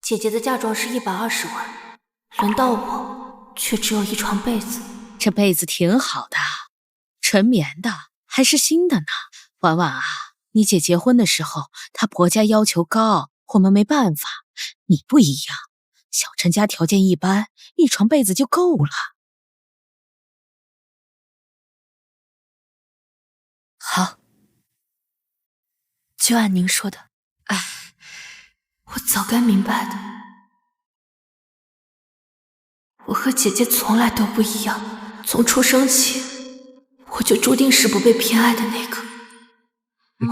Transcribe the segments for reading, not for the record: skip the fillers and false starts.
姐姐的嫁妆是120万，轮到我却只有一床被子。这被子挺好的，纯棉的，还是新的呢。婉婉啊，你姐结婚的时候，她婆家要求高，我们没办法。你不一样，小陈家条件一般，一床被子就够了。好，就按您说的。哎，我早该明白的。我和姐姐从来都不一样，从出生起，我就注定是不被偏爱的那个。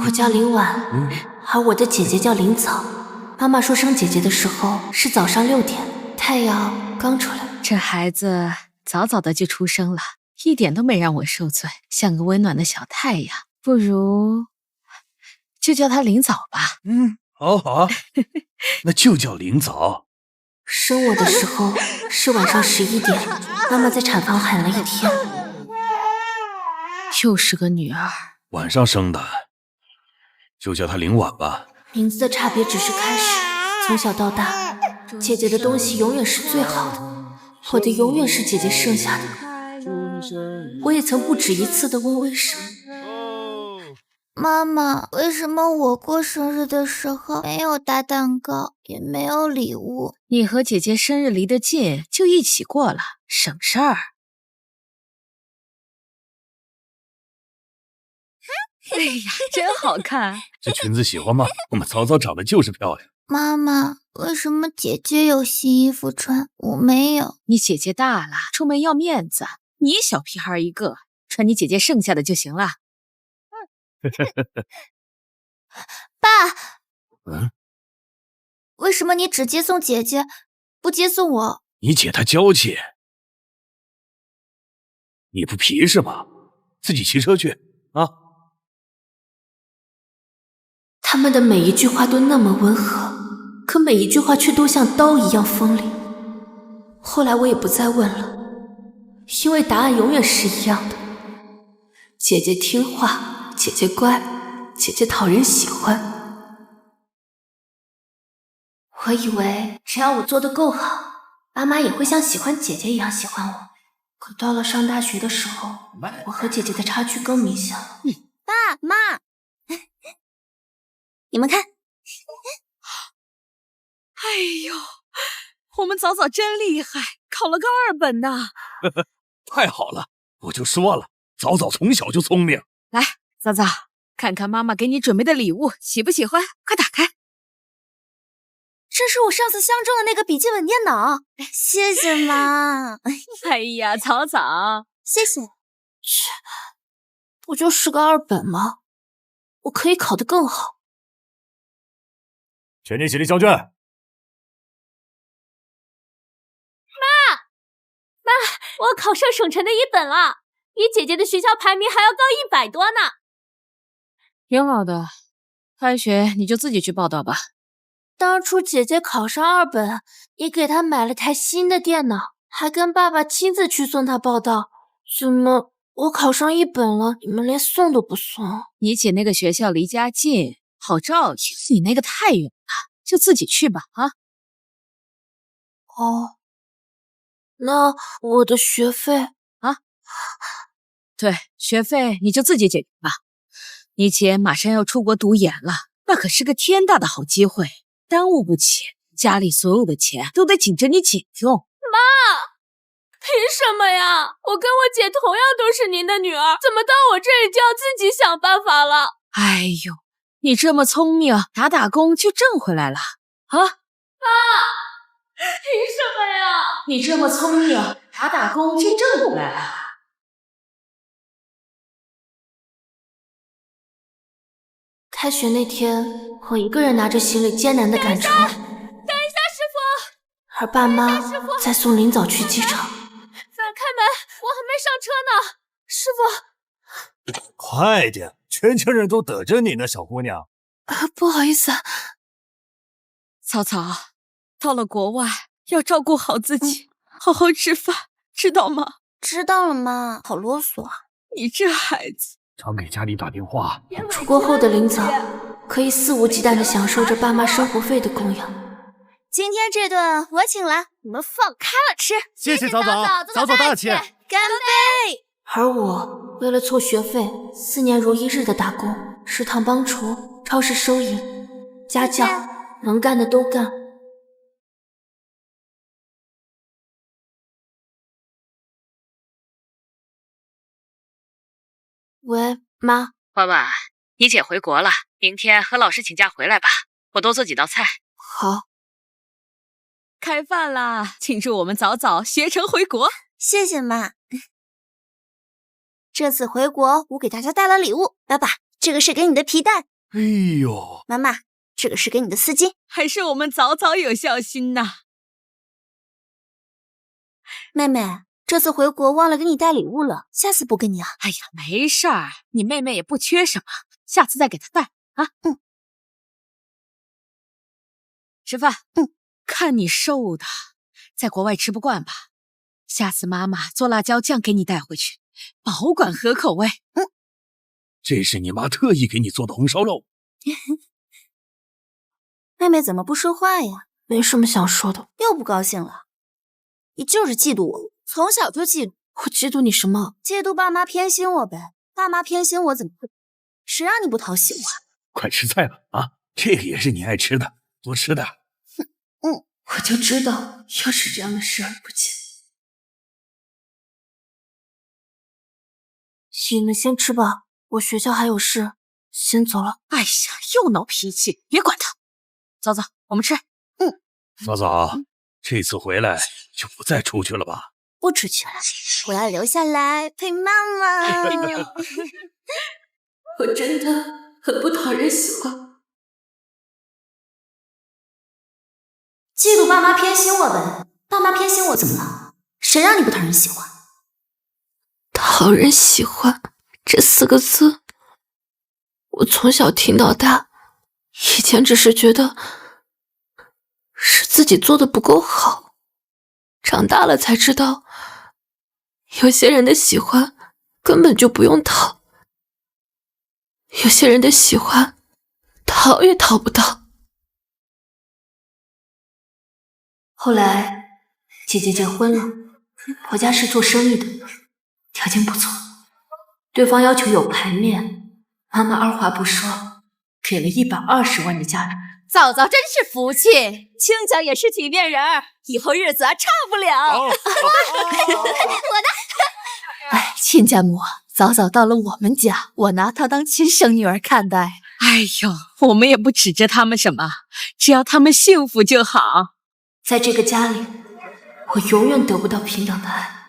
我叫林婉，而我的姐姐叫林草。妈妈说生姐姐的时候是早上6点，太阳刚出来。这孩子早早的就出生了，一点都没让我受罪，像个温暖的小太阳。不如就叫他林早吧。好好啊，那就叫林早。生我的时候是晚上11点，妈妈在产房喊了一天。又是个女儿，晚上生的，就叫她林婉吧。名字的差别只是开始，从小到大，姐姐的东西永远是最好的，我的永远是姐姐剩下的。我也曾不止一次地问为什么。妈妈，为什么我过生日的时候没有大蛋糕，也没有礼物？你和姐姐生日离得近，就一起过了，省事儿。哎呀，真好看！这裙子喜欢吗？我们早早长得就是漂亮。妈妈，为什么姐姐有新衣服穿，我没有？你姐姐大了，出门要面子，你小屁孩一个，穿你姐姐剩下的就行了。爸，为什么你只接送姐姐，不接送我？你姐她娇气，你不皮是吗？自己骑车去啊！他们的每一句话都那么温和，可每一句话却都像刀一样锋利。后来我也不再问了，因为答案永远是一样的。姐姐听话，姐姐乖，姐姐讨人喜欢。我以为只要我做得够好，爸妈也会像喜欢姐姐一样喜欢我。可到了上大学的时候，我和姐姐的差距更明显了。爸妈，你们看。哎呦，我们早早真厉害，考了个2本呢。太好了，我就说了，早早从小就聪明。来，早早，看看妈妈给你准备的礼物，喜不喜欢？快打开。这是我上次相中的那个笔记本电脑，谢谢妈。哎呀，早早，谢谢。切，不就是个2本吗？我可以考得更好。全体起立交卷。妈，我考上省城的1本了，比姐姐的学校排名还要高100多呢。挺好的，开学你就自己去报道吧。当初姐姐考上2本，也给她买了台新的电脑，还跟爸爸亲自去送她报到。怎么我考上1本了，你们连送都不送？你姐那个学校离家近，好照应，你那个太远了，就自己去吧啊。哦，那我的学费啊？对，学费你就自己解决吧。你姐马上要出国读研了，那可是个天大的好机会，耽误不起，家里所有的钱都得紧着你姐用。妈，凭什么呀？我跟我姐同样都是您的女儿，怎么到我这里就要自己想办法了？哎呦，你这么聪明，打工就挣回来了啊！爸，凭什么呀？你这么聪明，打工就挣回来了。开学那天，我一个人拿着行李艰难地赶车。等一下，师傅。而爸妈在送林早去机场。反开门，我还没上车呢。师傅，快点，全村人都等着你呢，小姑娘。不好意思。草草，到了国外要照顾好自己，好好吃饭，知道吗？知道了妈，好啰嗦啊。你这孩子。常给家里打电话。出国后的林早可以肆无忌惮地享受着爸妈生活费的供养，今天这顿我请了，你们放开了吃。谢谢早早，早早大气。干杯！而我为了凑学费，4年如一日的打工，食堂帮厨，超市收银，家教，能干的都干。喂，妈。婉婉，你姐回国了，明天和老师请假回来吧，我多做几道菜。好。开饭啦！庆祝我们早早学成回国。谢谢妈。这次回国，我给大家带了礼物。爸爸，这个是给你的皮带。哎呦，妈妈，这个是给你的丝巾。还是我们早早有孝心呐。妹妹，这次回国忘了给你带礼物了，下次补给你啊。哎呀，没事儿，你妹妹也不缺什么，下次再给她带啊。吃饭。看你瘦的，在国外吃不惯吧？下次妈妈做辣椒酱给你带回去，保管合口味。这是你妈特意给你做的红烧肉。妹妹怎么不说话呀？没什么想说的。又不高兴了？你就是嫉妒我，从小就嫉妒。我嫉妒你什么？嫉妒爸妈偏心我呗。爸妈偏心我怎么会？谁让你不讨喜我？快吃菜吧啊！这个也是你爱吃的，多吃点。我就知道，又是这样的视而不见。你们先吃吧，我学校还有事，先走了。哎呀，又闹脾气，别管他。早早，我们吃。早早，这次回来就不再出去了吧？不出去了，我要留下来陪妈妈。我真的很不讨人喜欢。嫉妒爸妈偏心我呗，爸妈偏心我怎么了？谁让你不讨人喜欢？讨人喜欢这4个字，我从小听到大，以前只是觉得是自己做的不够好，长大了才知道，有些人的喜欢根本就不用讨，有些人的喜欢讨也讨不到。后来姐姐结婚了，婆家是做生意的，条件不错，对方要求有排面，妈妈二话不说给了120万的嫁妆。早早真是福气，亲家也是体面人儿，以后日子啊差不了。我的，哎，亲家母，早早到了我们家，我拿她当亲生女儿看待。哎呦，我们也不指着他们什么，只要他们幸福就好。在这个家里，我永远得不到平等的爱。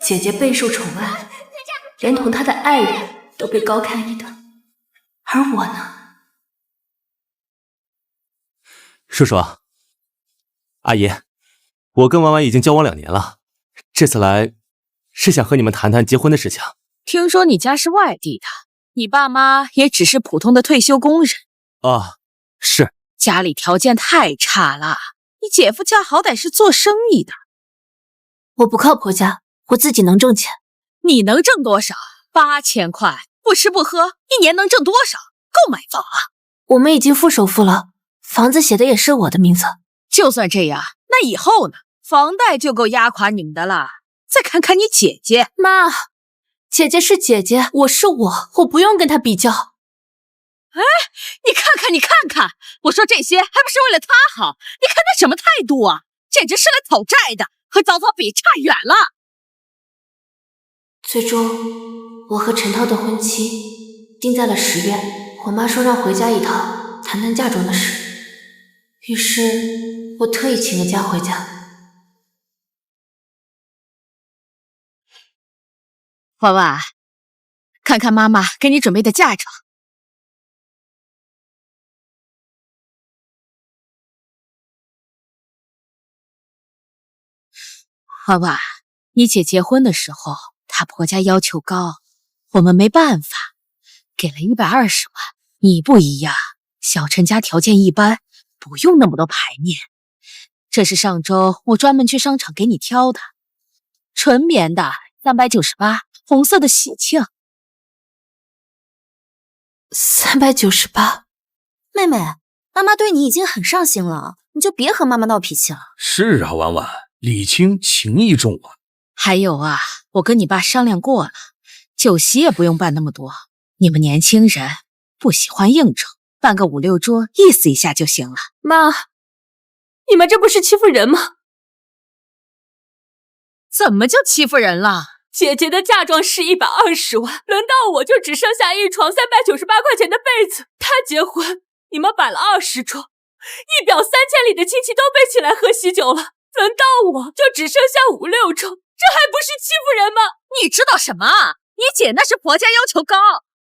姐姐备受宠爱，连同她的爱人都被高看一等，而我呢？叔叔，阿姨，我跟婉婉已经交往2年了，这次来是想和你们谈谈结婚的事情。听说你家是外地的，你爸妈也只是普通的退休工人。啊，是。家里条件太差了，你姐夫家好歹是做生意的。我不靠婆家，我自己能挣钱。你能挣多少？8000块，不吃不喝，一年能挣多少？够买房啊！我们已经付首付了，房子写的也是我的名字。就算这样，那以后呢？房贷就够压垮你们的了。再看看你姐姐，妈，姐姐是姐姐，我是我不用跟她比较。哎，你看看，你看看，我说这些还不是为了他好？你看他什么态度啊？简直是来讨债的，和早早比差远了。最终，我和陈涛的婚期定在了10月。我妈说让回家一趟，谈谈嫁妆的事。于是，我特意请个假回家。婉婉，看看妈妈给你准备的嫁妆。婉婉，你姐结婚的时候，她婆家要求高，我们没办法，给了120万。你不一样，小陈家条件一般，不用那么多排面。这是上周我专门去商场给你挑的，纯棉的398，红色的喜庆。398。妹妹，妈妈对你已经很上心了，你就别和妈妈闹脾气了。是啊，婉婉，礼轻情意重啊。还有啊，我跟你爸商量过了，酒席也不用办那么多，你们年轻人不喜欢应酬，办个5、6桌，意思一下就行了。妈，你们这不是欺负人吗？怎么就欺负人了？姐姐的嫁妆是120万，轮到我就只剩下一床398块钱的被子。她结婚，你们摆了20桌，一表3000里的亲戚都备起来喝喜酒了，轮到我就只剩下5、6桌，这还不是欺负人吗？你知道什么？你姐那是婆家要求高，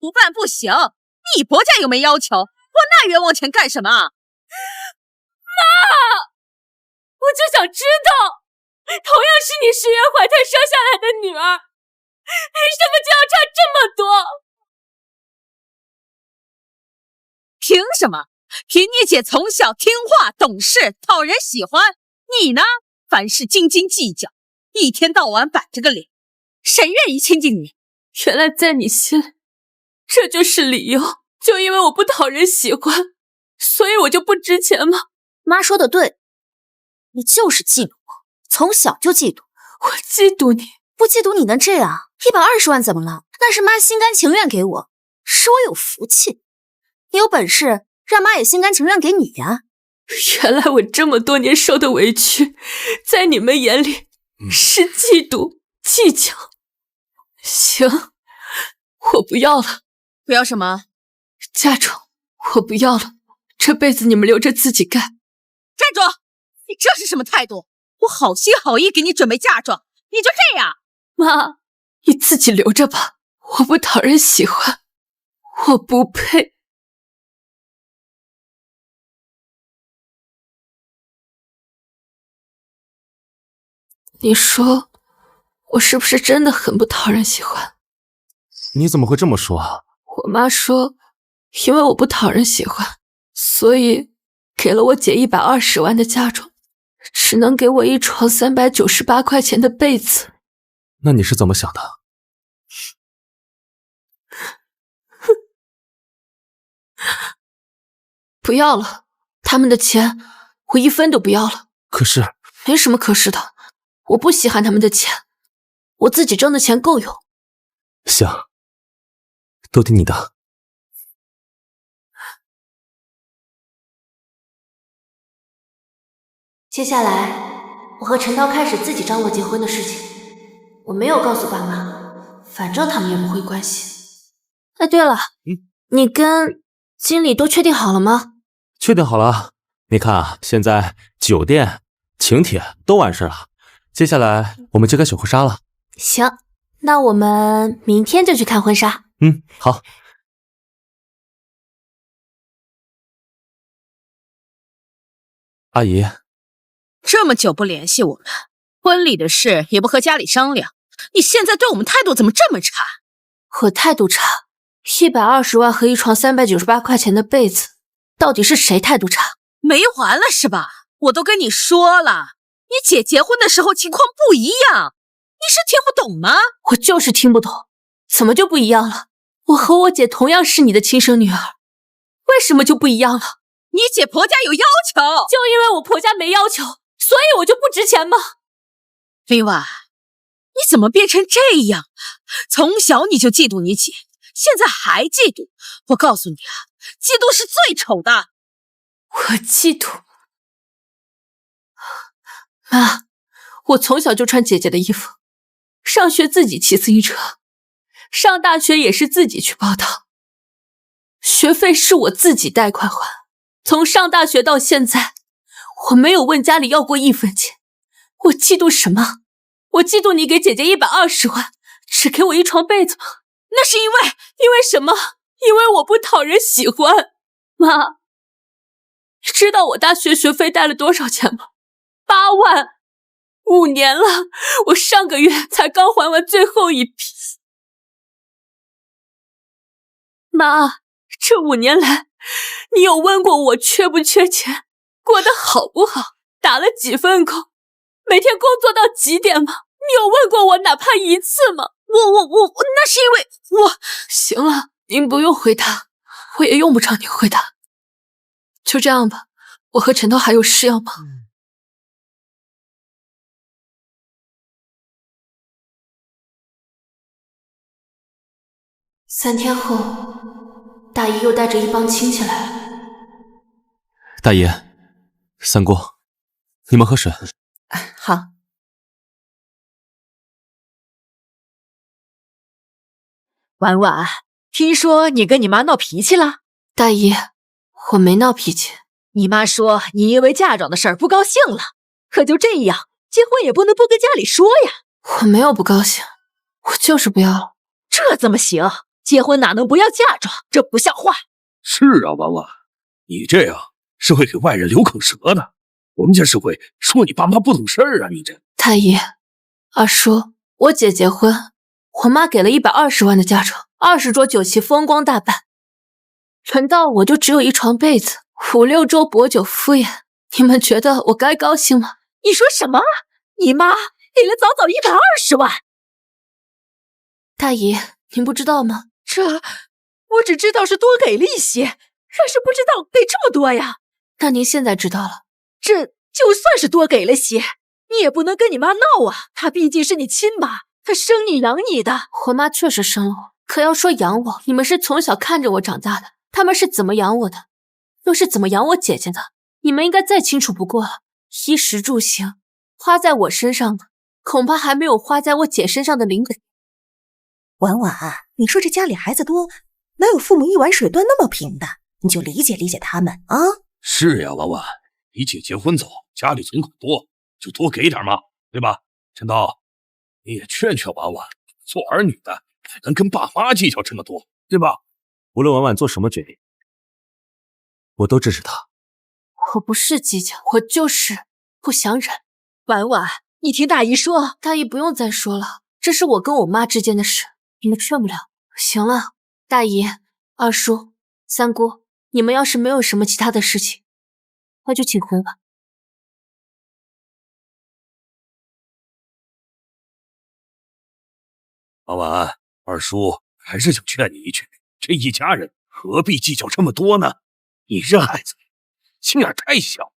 不办不行。你婆家又没要求，花那冤枉钱干什么？妈，我就想知道，同样是你10月怀胎生下来的女儿，为什么就要差这么多？凭什么？凭你姐从小听话懂事，讨人喜欢。你呢，凡事斤斤计较，一天到晚板着个脸，谁愿意亲近你？原来在你心里，这就是理由，就因为我不讨人喜欢，所以我就不值钱吗？妈说的对，你就是嫉妒我，从小就嫉妒。我嫉妒你，不嫉妒你能这样？120万怎么了？那是妈心甘情愿给我，是我有福气。你有本事让妈也心甘情愿给你呀。原来我这么多年受的委屈，在你们眼里是嫉妒、计较。行，我不要了。不要什么？嫁妆我不要了，这辈子你们留着自己干。站住！你这是什么态度？我好心好意给你准备嫁妆，你就这样？妈，你自己留着吧，我不讨人喜欢，我不配。你说我是不是真的很不讨人喜欢？你怎么会这么说啊？我妈说，因为我不讨人喜欢，所以给了我姐120万的嫁妆，只能给我一床398块钱的被子。那你是怎么想的？不要了，他们的钱我1分都不要了。可是，没什么可是的，我不稀罕他们的钱，我自己挣的钱够用。行，都听你的。接下来，我和陈涛开始自己张罗结婚的事情。我没有告诉爸妈，反正他们也不会关心。哎，对了，你跟经理都确定好了吗？确定好了。你看啊，现在酒店、请帖都完事了，接下来我们就该选婚纱了。行，那我们明天就去看婚纱。好。阿姨，这么久不联系我们，婚礼的事也不和家里商量，你现在对我们态度怎么这么差？我态度差？120万和一床398块钱的被子，到底是谁态度差？没完了是吧？我都跟你说了，你姐结婚的时候情况不一样，你是听不懂吗？我就是听不懂，怎么就不一样了？我和我姐同样是你的亲生女儿，为什么就不一样了？你姐婆家有要求，就因为我婆家没要求，所以我就不值钱吗？林婉，你怎么变成这样？从小你就嫉妒你姐，现在还嫉妒？我告诉你啊，嫉妒是最丑的。我嫉妒？妈，我从小就穿姐姐的衣服，上学自己骑自行车，上大学也是自己去报到，学费是我自己贷款还。从上大学到现在，我没有问家里要过1分钱。我嫉妒什么？我嫉妒你给姐姐120万，只给我一床被子吗？那是因为什么？因为我不讨人喜欢。妈，你知道我大学学费贷了多少钱吗？8万，5年了，我上个月才刚还完最后一批。妈，这5年来，你有问过我缺不缺钱，过得好不好，打了几份工，每天工作到几点吗？你有问过我哪怕1次吗？我那是因为我……行了，您不用回答，我也用不着你回答。就这样吧，我和陈涛还有事要忙。3天后，大姨又带着一帮亲戚来了。大爷、三姑，你们喝水。好。婉婉，听说你跟你妈闹脾气了？大姨，我没闹脾气。你妈说你因为嫁妆的事儿不高兴了，可就这样，结婚也不能不跟家里说呀。我没有不高兴，我就是不要了。这怎么行？结婚哪能不要嫁妆？这不像话。是啊，婉婉，你这样是会给外人留口舌的，我们家是会说你爸妈不懂事儿啊！你这大姨、二叔，我姐结婚，我妈给了120万的嫁妆，20桌酒席风光大办，轮到我就只有一床被子，5、6桌薄酒敷衍，你们觉得我该高兴吗？你说什么？你妈给了早早120万？大姨，您不知道吗？我只知道是多给了一些，可是不知道给这么多呀。那您现在知道了。这就算是多给了些，你也不能跟你妈闹啊！她毕竟是你亲妈，她生你养你的。我妈确实生了我，可要说养我，你们是从小看着我长大的，他们是怎么养我的，又是怎么养我姐姐的，你们应该再清楚不过了。衣食住行，花在我身上的，恐怕还没有花在我姐身上的零给。婉婉，你说这家里孩子多，哪有父母一碗水端那么平的？你就理解理解他们啊！是呀，婉婉，你姐结婚早，家里存款多，就多给点嘛，对吧？陈涛，你也劝劝婉婉，做儿女的不能跟爸妈计较这么多，对吧？无论婉婉做什么决定，我都支持她。我不是计较，我就是不想忍。婉婉，你听大姨说。大姨不用再说了，这是我跟我妈之间的事，你们劝不了。行了，大姨、二叔、三姑，你们要是没有什么其他的事情，那就请回吧。婉婉，二叔还是想劝你一句，这一家人何必计较这么多呢？你这孩子心眼太小。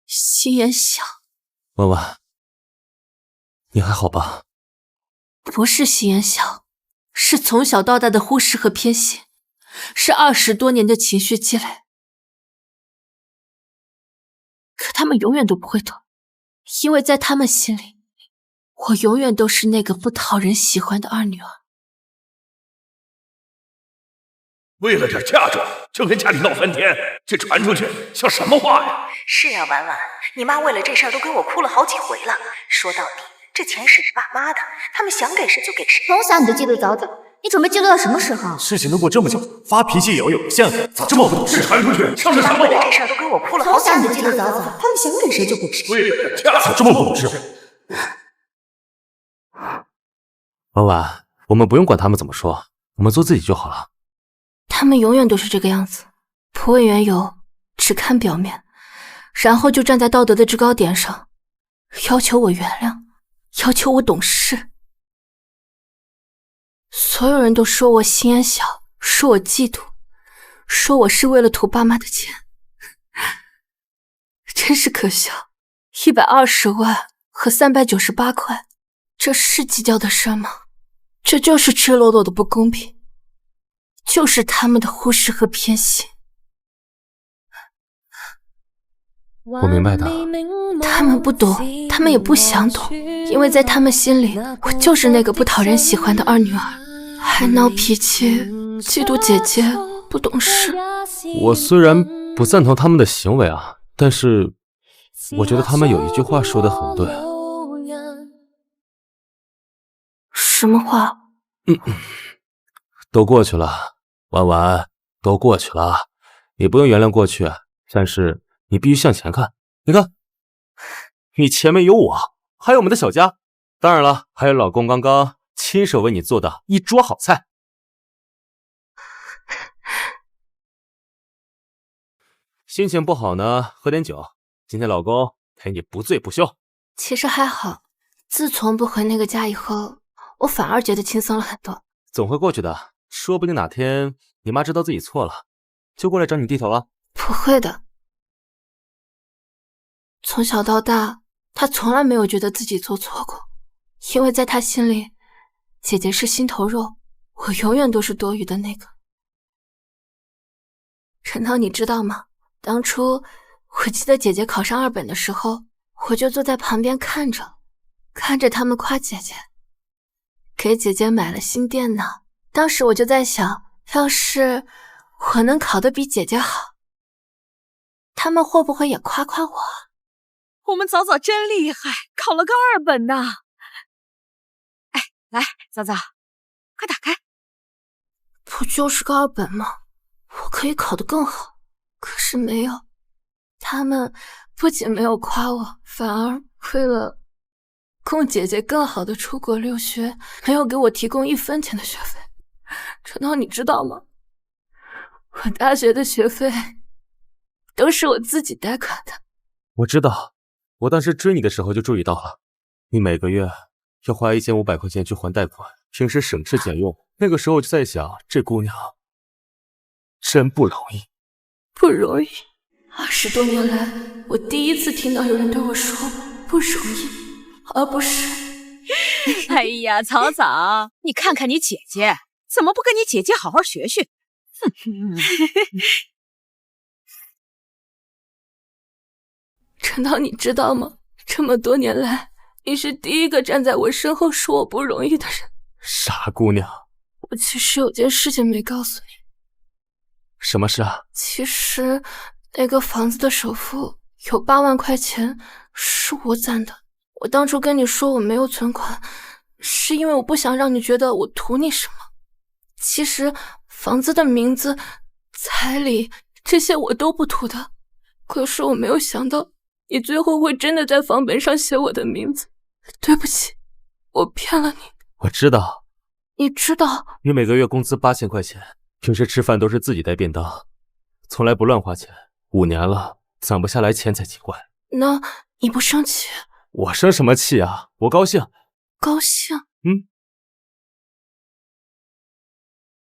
心眼小。婉婉，你还好吧？不是心眼小，是从小到大的忽视和偏心，是20多年的情绪积累。可他们永远都不会懂，因为在他们心里，我永远都是那个不讨人喜欢的二女儿。为了点嫁妆就跟家里闹翻天，这传出去像什么话呀？是啊，婉婉，你妈为了这事儿都跟我哭了好几回了。说到底，这钱是你爸妈的，他们想给谁就给谁。从小你就记录早早，你准备记录到什么时候？事情都过这么久，发脾气也要有限度，咋这么不懂事？传出去像是什么话？这事儿都跟我哭了好几回了。从小你就记录早早，他们想给谁就给谁。为了点嫁咋这么不懂事？婉婉，我们不用管他们怎么说，我们做自己就好了。他们永远都是这个样子，不问缘由，只看表面，然后就站在道德的制高点上，要求我原谅，要求我懂事。所有人都说我心眼小，说我嫉妒，说我是为了图爸妈的钱，真是可笑。120万和398块，这是计较的事吗？这就是赤裸裸的不公平，就是他们的忽视和偏心。我明白的。他们不懂，他们也不想懂，因为在他们心里，我就是那个不讨人喜欢的二女儿，还闹脾气，嫉妒姐姐，不懂事。我虽然不赞同他们的行为啊，但是我觉得他们有一句话说得很对。什么话？都过去了，婉婉，都过去了，你不用原谅过去，但是你必须向前看。你看，你前面有我，还有我们的小家，当然了，还有老公刚刚亲手为你做的一桌好菜。心情不好呢，喝点酒，今天老公陪你不醉不休。其实还好，自从不回那个家以后，我反而觉得轻松了很多。总会过去的，说不定哪天你妈知道自己错了，就过来找你弟头了？不会的。从小到大，他从来没有觉得自己做错过，因为在他心里，姐姐是心头肉，我永远都是多余的那个。陈涛，你知道吗？当初我记得姐姐考上2本的时候，我就坐在旁边看着他们夸姐姐，给姐姐买了新电脑。当时我就在想，要是我能考得比姐姐好，他们会不会也夸夸我？我们早早真厉害，考了个2本呢。哎，来，早早，快打开。不就是个2本吗？我可以考得更好，可是没有。他们不仅没有夸我，反而为了供姐姐更好的出国留学，没有给我提供1分钱的学费。陈涛，你知道吗？我大学的学费都是我自己贷款的。我知道，我当时追你的时候就注意到了，你每个月要花1500块钱去还贷款，平时省吃俭用。那个时候我就在想，这姑娘真不容易。不容易。20多年来，我第一次听到有人对我说不容易，而不是……哎呀，早早，你看看你姐姐，怎么不跟你姐姐好好学学？哼！陈涛，你知道吗？这么多年来，你是第一个站在我身后说我不容易的人。傻姑娘，我其实有件事情没告诉你。什么事啊？其实那个房子的首付有8万块钱是我攒的。我当初跟你说我没有存款，是因为我不想让你觉得我图你什么。其实房子的名字、彩礼这些我都不图的，可是我没有想到你最后会真的在房本上写我的名字。对不起，我骗了你。我知道。你知道你每个月工资8000块钱，平时吃饭都是自己带便当，从来不乱花钱。5年了，攒不下来钱才奇怪。那你不生气？我生什么气啊？我高兴。高兴？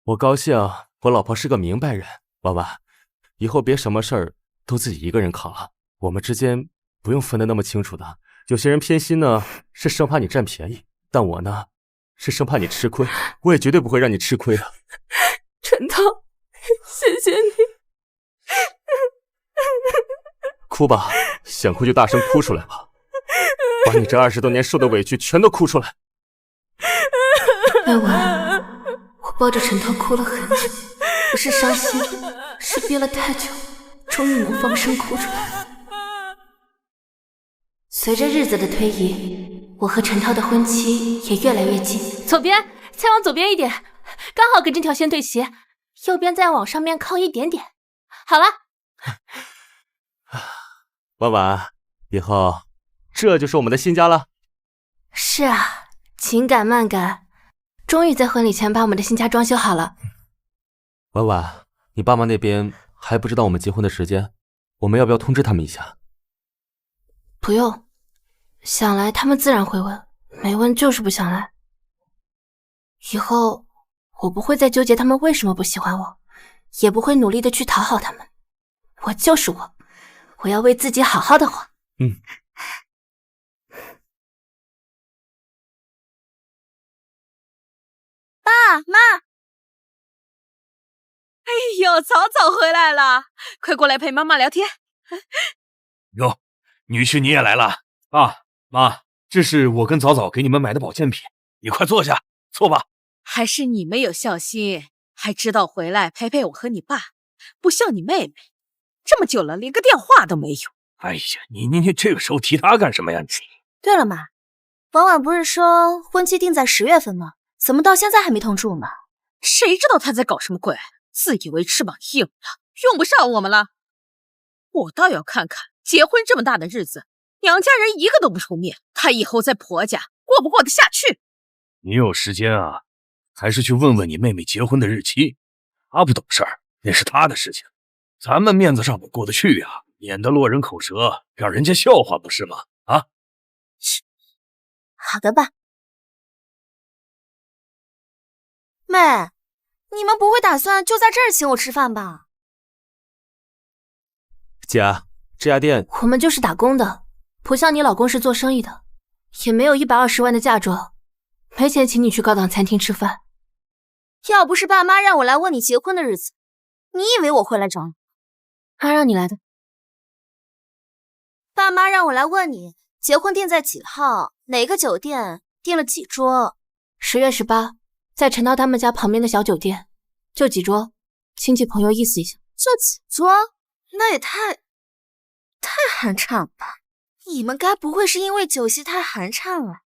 我高兴，我老婆是个明白人。婉婉，以后别什么事儿都自己一个人扛了，我们之间不用分得那么清楚的。有些人偏心呢，是生怕你占便宜，但我呢，是生怕你吃亏。我也绝对不会让你吃亏的。陈涛，谢谢你。哭吧，想哭就大声哭出来吧，把你这20多年受的委屈全都哭出来。婉婉，我抱着陈涛哭了很久，不是伤心，是憋了太久，终于能放声哭出来。随着日子的推移，我和陈涛的婚期也越来越近。左边，再往左边一点，刚好跟这条线对齐，右边再往上面靠一点点。好了。婉婉，以后这就是我们的新家了。是啊，紧赶慢赶，终于在婚礼前把我们的新家装修好了。婉婉，你爸妈那边还不知道我们结婚的时间，我们要不要通知他们一下？不用，想来他们自然会问，没问就是不想来。以后我不会再纠结他们为什么不喜欢我，也不会努力的去讨好他们。我就是我，我要为自己好好的活。爸妈，哎呦，早早回来了，快过来陪妈妈聊天。哟，女婿你也来了啊！妈，这是我跟早早给你们买的保健品，你快坐下，坐吧。还是你没有孝心，还知道回来陪陪我和你爸，不像你妹妹，这么久了连个电话都没有。哎呀，你这个时候提她干什么呀？你对了妈，婉婉不是说婚期定在10月份吗？怎么到现在还没通知我们？谁知道他在搞什么鬼？自以为翅膀硬了，用不上我们了。我倒要看看，结婚这么大的日子，娘家人一个都不出面，她以后在婆家过不过得下去？你有时间啊，还是去问问你妹妹结婚的日期。她不懂事儿，那是她的事情，咱们面子上面过得去呀，免得落人口舌，让人家笑话，不是吗？啊？好的吧。妹，你们不会打算就在这儿请我吃饭吧？姐，这家店我们就是打工的，不像你老公是做生意的，也没有120万的嫁妆，没钱请你去高档餐厅吃饭。要不是爸妈让我来问你结婚的日子，你以为我会来找你？他让你来的。爸妈让我来问你结婚定在几号，哪个酒店，订了几桌。10月18，在陈涛他们家旁边的小酒店，就几桌，亲戚朋友意思一下。就几桌？那也太寒碜了吧！你们该不会是因为酒席太寒碜了，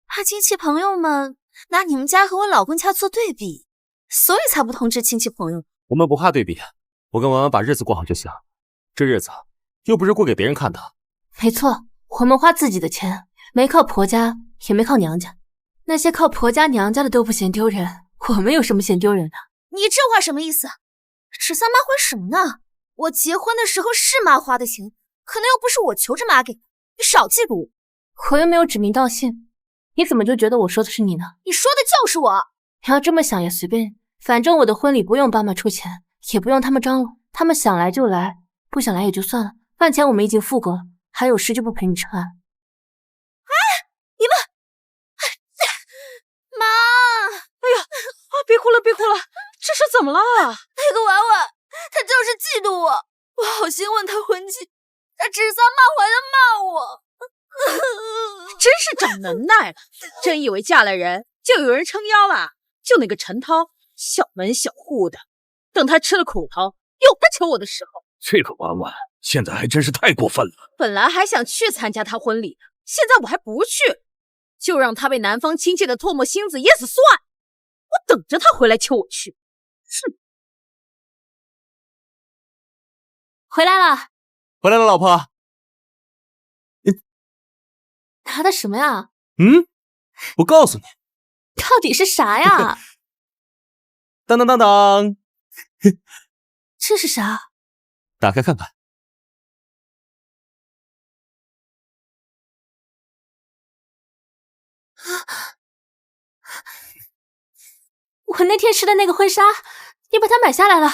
怕亲戚朋友们拿你们家和我老公家做对比，所以才不通知亲戚朋友？我们不怕对比，我跟婉婉把日子过好就行。这日子又不是过给别人看的。没错，我们花自己的钱，没靠婆家，也没靠娘家。那些靠婆家娘家的都不嫌丢人，我们有什么嫌丢人的？你这话什么意思？指桑骂槐什么呢？我结婚的时候是妈花的钱，可能又不是我求着妈给，你少嫉妒我。我又没有指名道姓，你怎么就觉得我说的是你呢？你说的就是我。你要这么想也随便，反正我的婚礼不用爸妈出钱，也不用他们张罗，他们想来就来，不想来也就算了。饭钱我们已经付过了，还有事就不陪你吃饭。哎，你们，妈！哎呀，别哭了，别哭了，这是怎么了？那个婉婉，她就是嫉妒我，我好心问她婚期，她指桑骂槐的骂我。真是长能耐了，真以为嫁了人就有人撑腰了？就那个陈涛，小门小户的，等他吃了苦头，有他求我的时候。这个婉婉现在还真是太过分了。本来还想去参加他婚礼，现在我还不去，就让他被南方亲戚的唾沫星子噎死算。我等着他回来求我去。是。回来了，回来了，老婆。拿的什么呀？我告诉你，到底是啥呀？当当当当，这是啥？打开看看。我那天试的那个婚纱，你把它买下来了。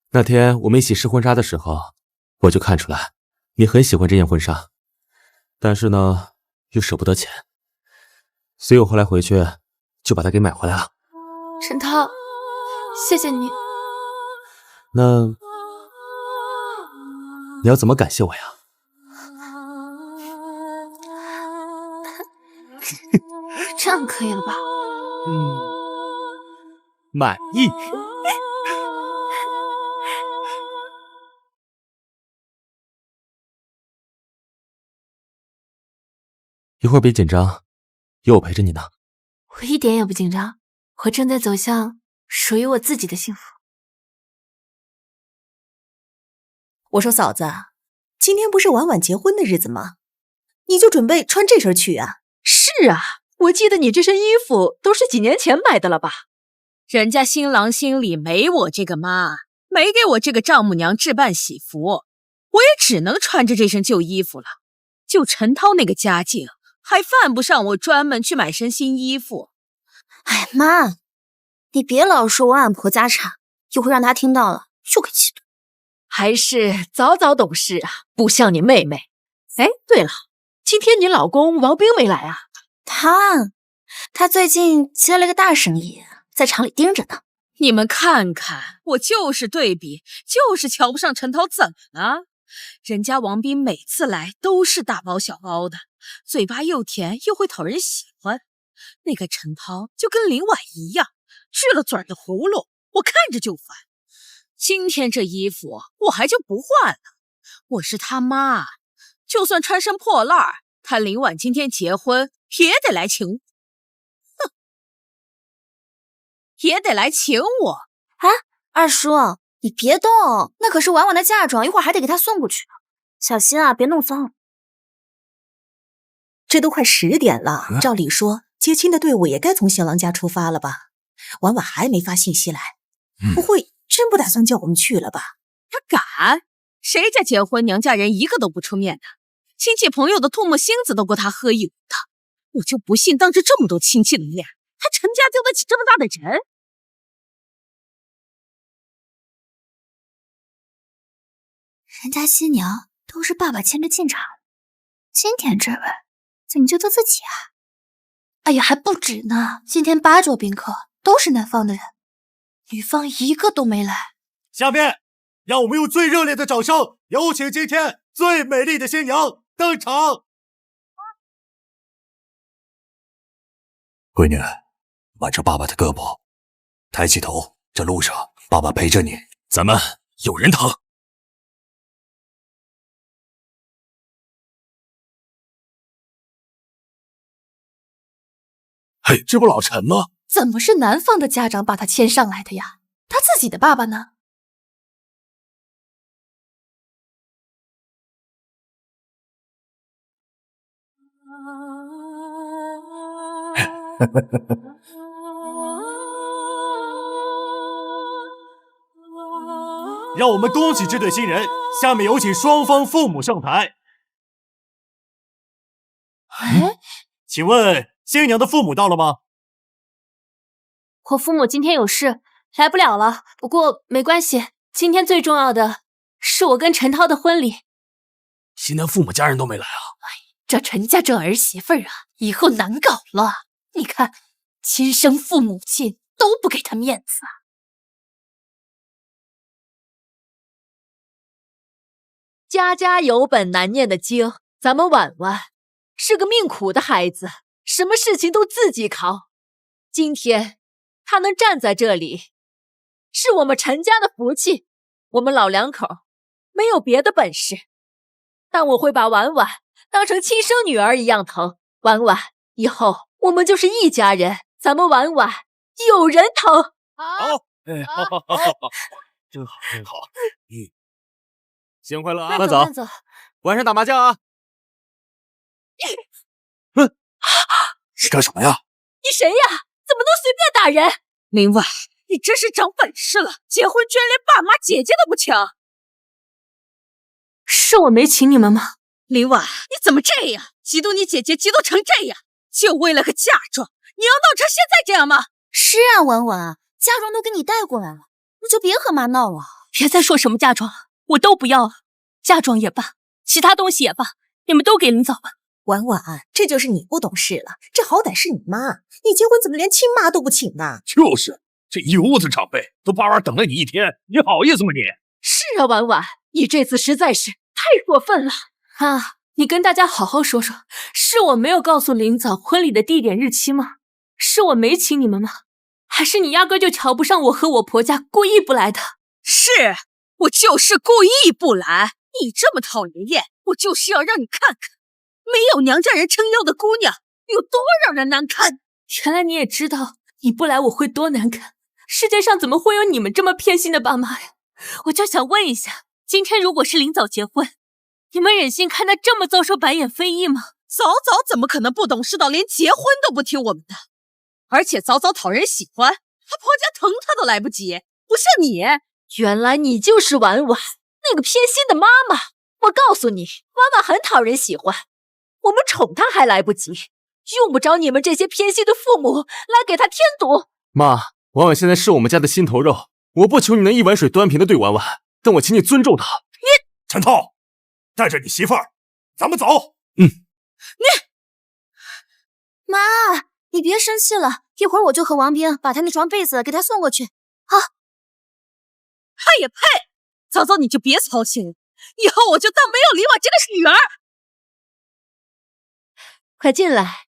那天我们一起试婚纱的时候，我就看出来你很喜欢这件婚纱，但是呢，又舍不得钱，所以我后来回去就把它给买回来了。陈涛，谢谢你。那你要怎么感谢我呀？这样可以了吧？满意。一会儿别紧张，有我陪着你呢。我一点也不紧张，我正在走向属于我自己的幸福。我说嫂子，今天不是婉婉结婚的日子吗？你就准备穿这身去啊？是啊，我记得你这身衣服都是几年前买的了吧？人家新郎心里没我这个妈，没给我这个丈母娘置办喜服，我也只能穿着这身旧衣服了。就陈涛那个家境，还犯不上我专门去买身新衣服。哎妈，你别老说婉婉婆家产，一会让她听到了又给气的。还是早早懂事啊，不像你妹妹。哎，对了，今天你老公王斌没来啊？他最近接了个大生意，在厂里盯着呢。你们看看，我就是对比，就是瞧不上陈涛，怎么了？人家王斌每次来都是大包小包的，嘴巴又甜又会讨人喜欢。那个陈涛就跟林婉一样，去了嘴的葫芦，我看着就烦。今天这衣服我还就不换了，我是他妈，就算穿身破烂，他林婉今天结婚也得来请我，哼，也得来请我。哎，二叔，你别动，那可是婉婉的嫁妆，一会儿还得给她送过去，小心啊，别弄脏。这都快10点了，照理说接亲的队伍也该从新郎家出发了吧？婉婉还没发信息来，不会真不打算叫我们去了吧？他敢？谁家结婚娘家人一个都不出面的，亲戚朋友的唾沫星子都够他喝一壶的。我就不信当着这么多亲戚的面，他陈家丢得起这么大的人。人家新娘都是爸爸牵着进场，今天这位怎么就都自己啊？哎呀，还不止呢！今天8桌宾客都是男方的人，女方一个都没来。下面，让我们用最热烈的掌声，有请今天最美丽的新娘登场。闺女，挽着爸爸的胳膊，抬起头，这路上爸爸陪着你。咱们有人疼。嘿，这不老陈吗？怎么是男方的家长把他牵上来的呀？他自己的爸爸呢？让我们恭喜这对新人，下面有请双方父母上台。哎，请问新娘的父母到了吗？我父母今天有事来不了了，不过没关系，今天最重要的是我跟陈涛的婚礼。新娘父母家人都没来啊？这陈家这儿媳妇儿啊，以后难搞了。你看，亲生父母亲都不给他面子啊。家家有本难念的经，咱们婉婉是个命苦的孩子，什么事情都自己扛。今天她能站在这里，是我们陈家的福气。我们老两口没有别的本事，但我会把婉婉当成亲生女儿一样疼。婉婉，以后我们就是一家人，咱们婉婉有人疼。好，真好，真好。新婚快乐啊！慢走，慢走。晚上打麻将啊！你干什么呀？你谁呀？怎么能随便打人？林婉，你真是长本事了，结婚居然连爸妈姐姐都不请。是我没请你们吗？林婉，你怎么这样？嫉妒你姐姐嫉妒成这样，就为了个嫁妆，你要闹成现在这样吗？是啊，婉婉，嫁妆都给你带过来了，你就别和妈闹了。别再说什么嫁妆了，我都不要了。嫁妆也罢，其他东西也罢，你们都给领走吧。婉婉，这就是你不懂事了，这好歹是你妈，你结婚怎么连亲妈都不请呢？就是这一屋子长辈都巴巴等了你一天，你好意思吗你？是啊，婉婉，你这次实在是太过分了啊！你跟大家好好说说，是我没有告诉林早婚礼的地点日期吗？是我没请你们吗？还是你压根就瞧不上我和我婆家，故意不来的？是我就是故意不来，你这么讨人厌，我就是要让你看看没有娘家人撑腰的姑娘有多让人难堪。原来你也知道你不来我会多难堪，世界上怎么会有你们这么偏心的爸妈呀？我就想问一下，今天如果是林早结婚，你们忍心看他这么遭受白眼非议吗？早早怎么可能不懂事到连结婚都不听我们的？而且早早讨人喜欢，她婆家疼她都来不及，不像你。原来你就是婉婉，那个偏心的妈妈。我告诉你，婉婉很讨人喜欢，我们宠她还来不及，用不着你们这些偏心的父母来给她添堵。妈，婉婉现在是我们家的心头肉，我不求你能一碗水端平的对婉婉，但我请你尊重她。陈涛，带着你媳妇儿，咱们走。妈，你别生气了，一会儿我就和王斌把他那床被子给他送过去。好。他也配？早早你就别操心了，以后我就当没有李婉这个女儿。快进来，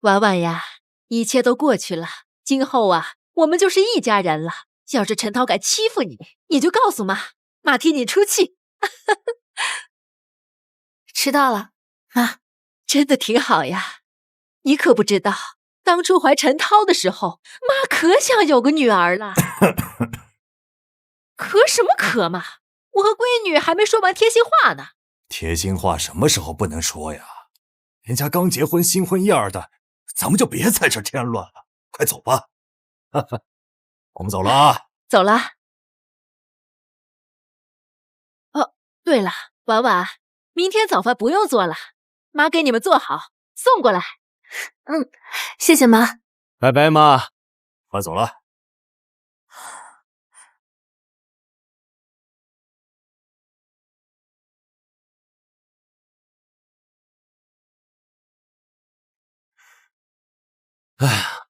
婉婉呀，一切都过去了，今后啊，我们就是一家人了。要是陈涛敢欺负你，你就告诉妈，妈替你出气。迟到了，妈，真的挺好呀。你可不知道，当初怀陈涛的时候，妈可想有个女儿了。可什么可嘛？我和闺女还没说完贴心话呢。贴心话什么时候不能说呀？人家刚结婚，新婚燕尔的，咱们就别在这添乱了。快走吧，我们走了啊。走了。哦，对了，婉婉，明天早饭不用做了，妈给你们做好，送过来。谢谢妈。拜拜，妈。快走了。哎呀，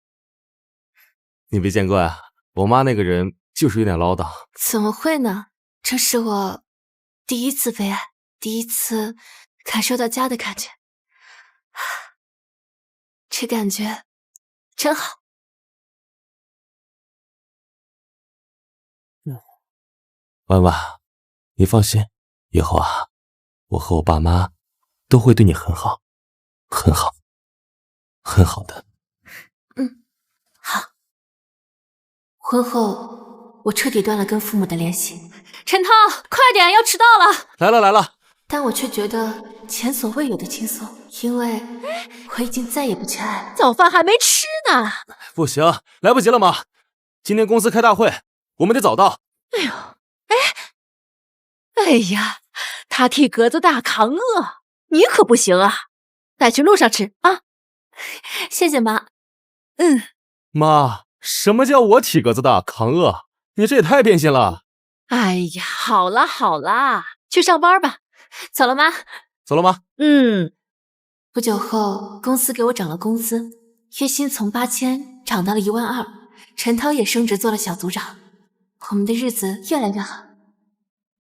你别见怪啊，我妈那个人就是有点唠叨。怎么会呢？这是我第一次被爱，第一次感受到家的感觉，这感觉真好。婉婉，你放心，以后啊，我和我爸妈都会对你很好，很好，很好的。好。婚后，我彻底断了跟父母的联系。陈涛，快点，要迟到了！来了来了。但我却觉得前所未有的轻松，因为我已经再也不缺爱了。早饭还没吃呢。不行，来不及了妈。今天公司开大会，我们得早到。哎呀，他替格子大扛饿，你可不行啊，带去路上吃啊。谢谢妈。妈，什么叫我体格子大扛饿？你这也太变心了。哎呀，好啦好啦，去上班吧。走了妈。走了吗？不久后，公司给我涨了工资，月薪从8000涨到了12000，陈涛也升职做了小组长，我们的日子越来越好。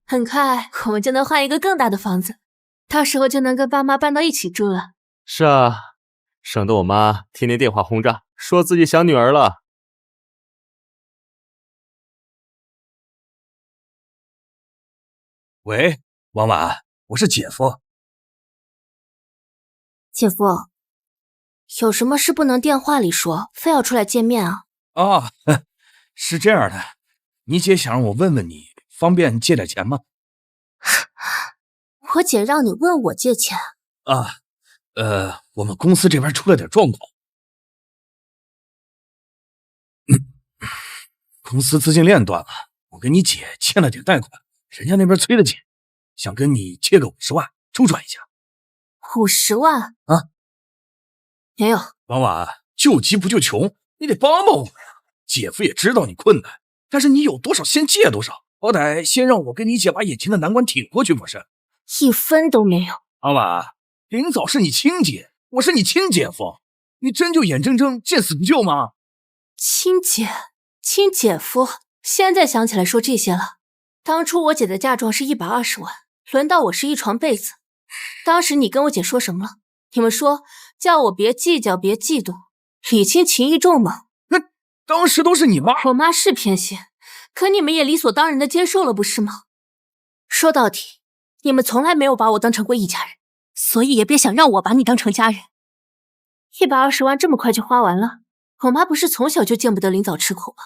很快，我们就能换一个更大的房子，到时候就能跟爸妈搬到一起住了。是啊，省得我妈天天电话轰炸，说自己想女儿了。喂，婉婉，我是姐夫。姐夫，有什么事不能电话里说，非要出来见面啊？啊，是这样的，你姐想让我问问你，方便借点钱吗？我姐让你问我借钱啊，我们公司这边出了点状况，公司资金链断了，我跟你姐欠了点贷款，人家那边催得紧，想跟你借个50万周转一下。50万啊？没有。婉婉，救急不救穷，你得帮帮我呀！姐夫也知道你困难，但是你有多少先借多少，好歹先让我跟你姐把眼前的难关挺过去不是？1分都没有。婉婉，林早是你亲姐，我是你亲姐夫，你真就眼睁睁见死不救吗？亲姐、亲姐夫，现在想起来说这些了。当初我姐的嫁妆是120万，轮到我是一床被子。当时你跟我姐说什么了？你们说叫我别计较，别嫉妒，礼轻情意重吗？那当时都是你妈。我妈是偏心，可你们也理所当然的接受了，不是吗？说到底，你们从来没有把我当成过一家人，所以也别想让我把你当成家人。120万这么快就花完了，我妈不是从小就见不得林早吃苦吗？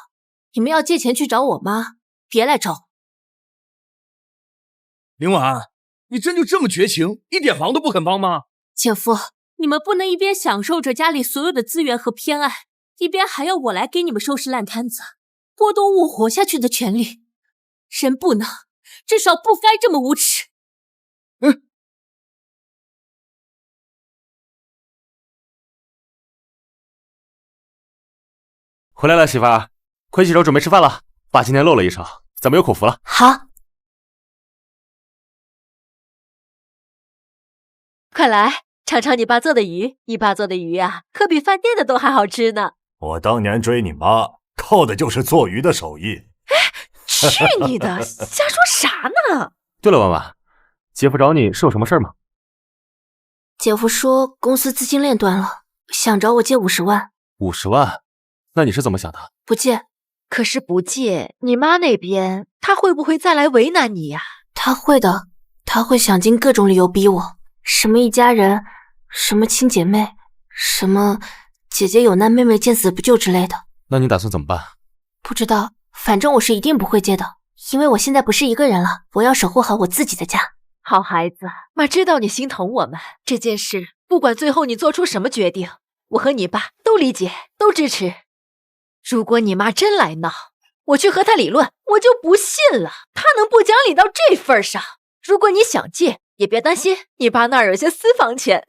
你们要借钱去找我妈，别来找我。林婉，你真就这么绝情，一点忙都不肯帮吗？姐夫，你们不能一边享受着家里所有的资源和偏爱，一边还要我来给你们收拾烂摊子，剥夺我活下去的权利。人不能，至少不该这么无耻。回来了，媳妇儿，快洗手准备吃饭了。爸今天露了一手，咱们有口福了。好。快来尝尝你爸做的鱼，你爸做的鱼啊，可比饭店的都还好吃呢。我当年追你妈，靠的就是做鱼的手艺。去你的，瞎说啥呢？对了，婉婉，姐夫找你是有什么事吗？姐夫说公司资金链断了，想找我借50万。50万？那你是怎么想的？不借。可是不借，你妈那边她会不会再来为难你呀？她会的，她会想尽各种理由逼我，什么一家人，什么亲姐妹，什么姐姐有难妹妹见死不救之类的。那你打算怎么办？不知道，反正我是一定不会借的，因为我现在不是一个人了，我要守护好我自己的家。好孩子，妈知道你心疼我们，这件事不管最后你做出什么决定，我和你爸都理解，都支持。如果你妈真来闹，我去和她理论，我就不信了，她能不讲理到这份上。如果你想借，也别担心，你爸那儿有些私房钱，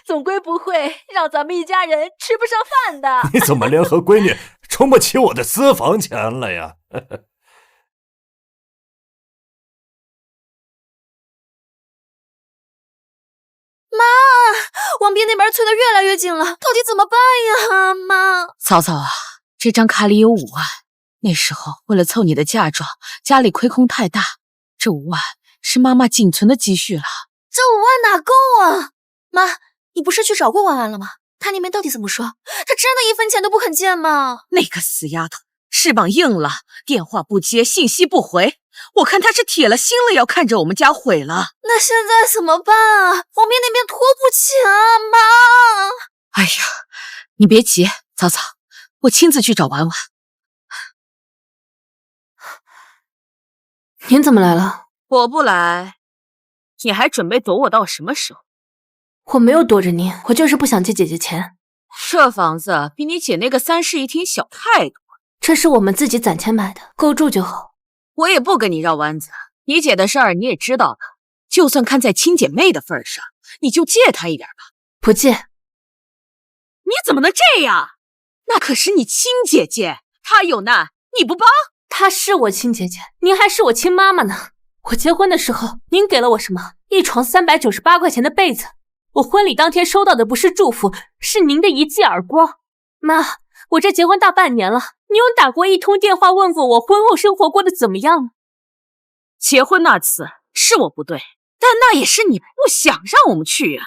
总归不会让咱们一家人吃不上饭的。你怎么连和闺女充不起我的私房钱了呀？妈，往别币那边催得越来越紧了，到底怎么办呀，妈？嫂嫂啊，这张卡里有5万，那时候为了凑你的嫁妆，家里亏空太大，这5万是妈妈仅存的积蓄了。这5万哪够啊？妈，你不是去找过婉婉了吗？她那边到底怎么说？她真的1分钱都不肯借吗？那个死丫头，翅膀硬了，电话不接，信息不回。我看她是铁了心了，要看着我们家毁了。那现在怎么办啊？王斌那边拖不起啊，妈！哎呀，你别急，嫂嫂，我亲自去找婉婉。您怎么来了？我不来，你还准备躲我到什么时候？我没有躲着您，我就是不想借姐姐钱。这房子比你姐那个3室1厅小太多，这是我们自己攒钱买的，够住就好。我也不跟你绕弯子。你姐的事儿你也知道的，就算看在亲姐妹的份上，你就借她一点吧。不借。你怎么能这样？那可是你亲姐姐，她有难你不帮？她是我亲姐姐，您还是我亲妈妈呢。我结婚的时候，您给了我什么？一床398块钱的被子。我婚礼当天收到的不是祝福，是您的一记耳光。妈，我这结婚大半年了，你有打过1通电话问过我婚后生活过得怎么样吗？结婚那次是我不对，但那也是你不想让我们去啊。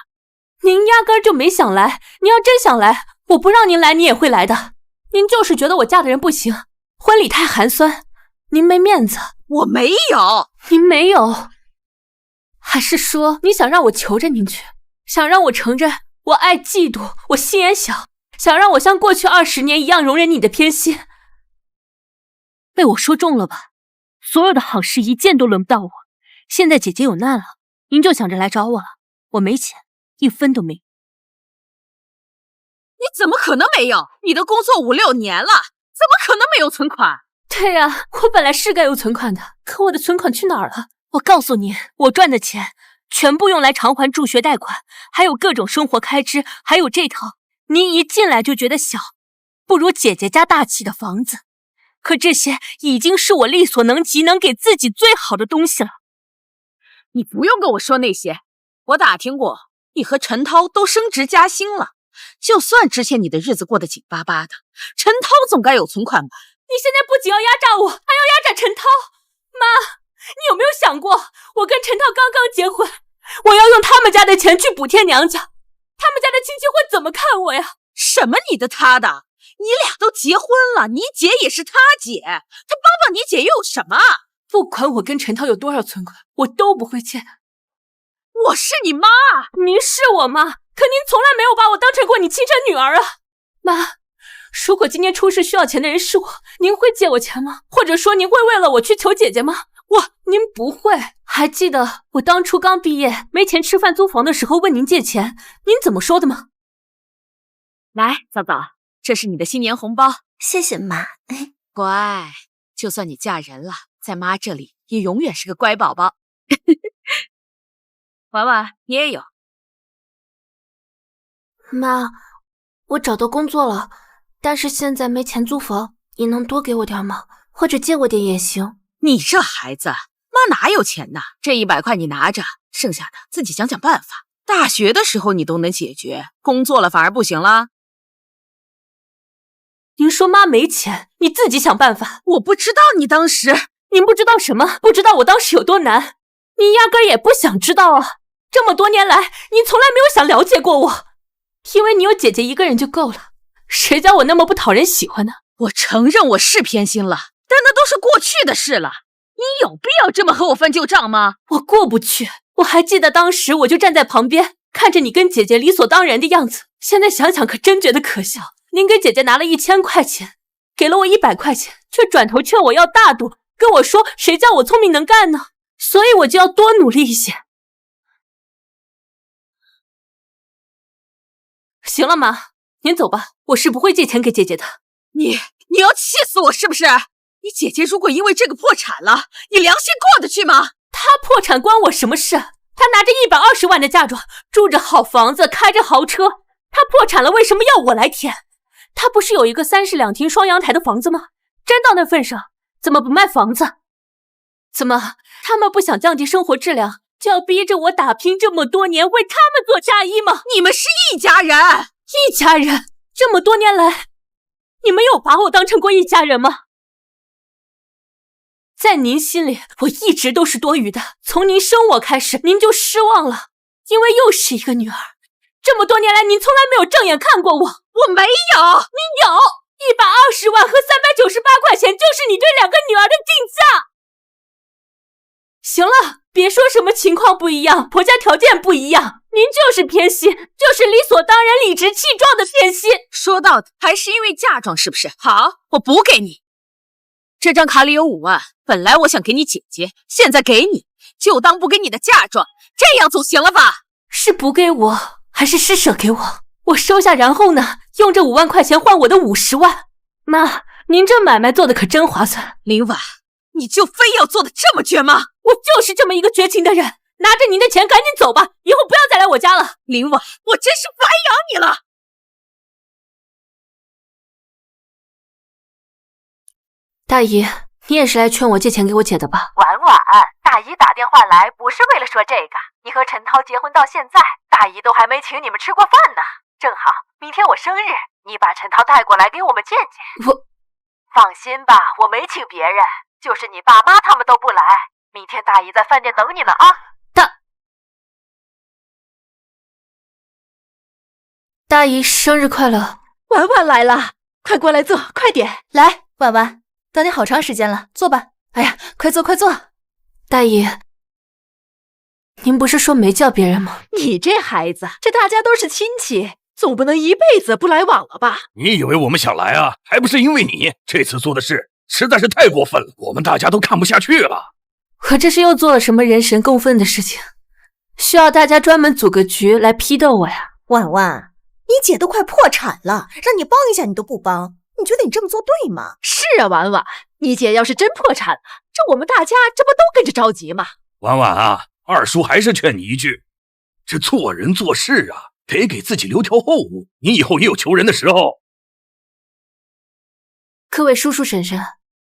您压根儿就没想来，您要真想来，我不让您来，你也会来的。您就是觉得我嫁的人不行，婚礼太寒酸，您没面子。我没有。您没有？还是说你想让我求着您去，想让我承认我爱嫉妒，我心眼小，想让我像过去20年一样容忍你的偏心？被我说中了吧？所有的好事一件都轮不到我。现在姐姐有难了，您就想着来找我了。我没钱，1分都没有。你怎么可能没有？你都工作5、6年了，怎么可能没有存款？对呀，我本来是该有存款的，可我的存款去哪儿了？我告诉你，我赚的钱全部用来偿还助学贷款，还有各种生活开支，还有这套您一进来就觉得小，不如姐姐家大气的房子。可这些已经是我力所能及能给自己最好的东西了。你不用跟我说那些，我打听过，你和陈涛都升职加薪了。就算之前你的日子过得紧巴巴的，陈涛总该有存款吧？你现在不仅要压榨我，还要压榨陈涛。妈，你有没有想过，我跟陈涛刚刚结婚，我要用他们家的钱去补贴娘家，他们家的亲戚会怎么看我呀？什么你的他的？你俩都结婚了，你姐也是他姐，他帮帮你姐又有什么？不管我跟陈涛有多少存款，我都不会借的。我是你妈，您是我妈，可您从来没有把我当成过你亲生女儿啊。妈，如果今天出事需要钱的人是我，您会借我钱吗？或者说您会为了我去求姐姐吗？您不会。还记得我当初刚毕业没钱吃饭租房的时候问您借钱，您怎么说的吗？来，嫂嫂，这是你的新年红包。谢谢妈。乖，就算你嫁人了，在妈这里也永远是个乖宝宝。婉婉，你也有。妈，我找到工作了，但是现在没钱租房，你能多给我点吗？或者借我点也行。你这孩子，妈哪有钱呢？这100块你拿着，剩下的自己想想办法。大学的时候你都能解决，工作了反而不行了。您说妈没钱，你自己想办法。我不知道你当时，您不知道什么？不知道我当时有多难？您压根儿也不想知道啊！这么多年来，您从来没有想了解过我，因为你有姐姐一个人就够了。谁叫我那么不讨人喜欢呢？我承认我是偏心了，但那都是过去的事了。你有必要这么和我翻旧账吗？我过不去。我还记得当时我就站在旁边，看着你跟姐姐理所当然的样子。现在想想可真觉得可笑。您给姐姐拿了1000块钱，给了我100块钱，却转头劝我要大度，跟我说谁叫我聪明能干呢？所以我就要多努力一些。行了妈，您走吧，我是不会借钱给姐姐的。你要气死我是不是？你姐姐如果因为这个破产了，你良心过得去吗？她破产关我什么事？她拿着120万的嫁妆，住着好房子，开着豪车，她破产了为什么要我来填？她不是有一个3室2厅双阳台的房子吗？真到那份上，怎么不卖房子？怎么他们不想降低生活质量，就要逼着我打拼这么多年，为他们做嫁衣吗？你们是一家人，一家人，这么多年来，你们有把我当成过一家人吗？在您心里，我一直都是多余的。从您生我开始，您就失望了，因为又是一个女儿。这么多年来，您从来没有正眼看过我。我没有。您有，120万和398块钱就是你对2个女儿的定价。行了，别说什么情况不一样，婆家条件不一样，您就是偏心，就是理所当然、理直气壮的偏心。说到底还是因为嫁妆，是不是？好，我补给你。这张卡里有5万，本来我想给你姐姐，现在给你，就当补给你的嫁妆，这样总行了吧？是补给我，还是施舍给我？我收下，然后呢？用这5万块钱换我的50万。妈，您这买卖做的可真划算。林婉，你就非要做的这么绝吗？我就是这么一个绝情的人。拿着您的钱赶紧走吧，以后不要再来我家了。林婉，我真是烦养你了。大姨，你也是来劝我借钱给我姐的吧？婉婉，大姨打电话来不是为了说这个，你和陈涛结婚到现在，大姨都还没请你们吃过饭呢。正好明天我生日，你把陈涛带过来给我们见见。我放心吧，我没请别人，就是你爸妈他们都不来。明天大姨在饭店等你呢啊！大姨生日快乐！婉婉来了，快过来坐，快点来，婉婉，等你好长时间了，坐吧。哎呀，快坐快坐。大姨，您不是说没叫别人吗？你这孩子，这大家都是亲戚，总不能一辈子不来往了吧？你以为我们想来啊？还不是因为你这次做的事实在是太过分了，我们大家都看不下去了。我这是又做了什么人神共愤的事情，需要大家专门组个局来批斗我呀？婉婉，你姐都快破产了，让你帮一下你都不帮，你觉得你这么做对吗？是啊，婉婉，你姐要是真破产了，这我们大家这不都跟着着急吗？婉婉啊，二叔还是劝你一句，这做人做事啊，得给自己留条后路，你以后也有求人的时候。各位叔叔婶婶，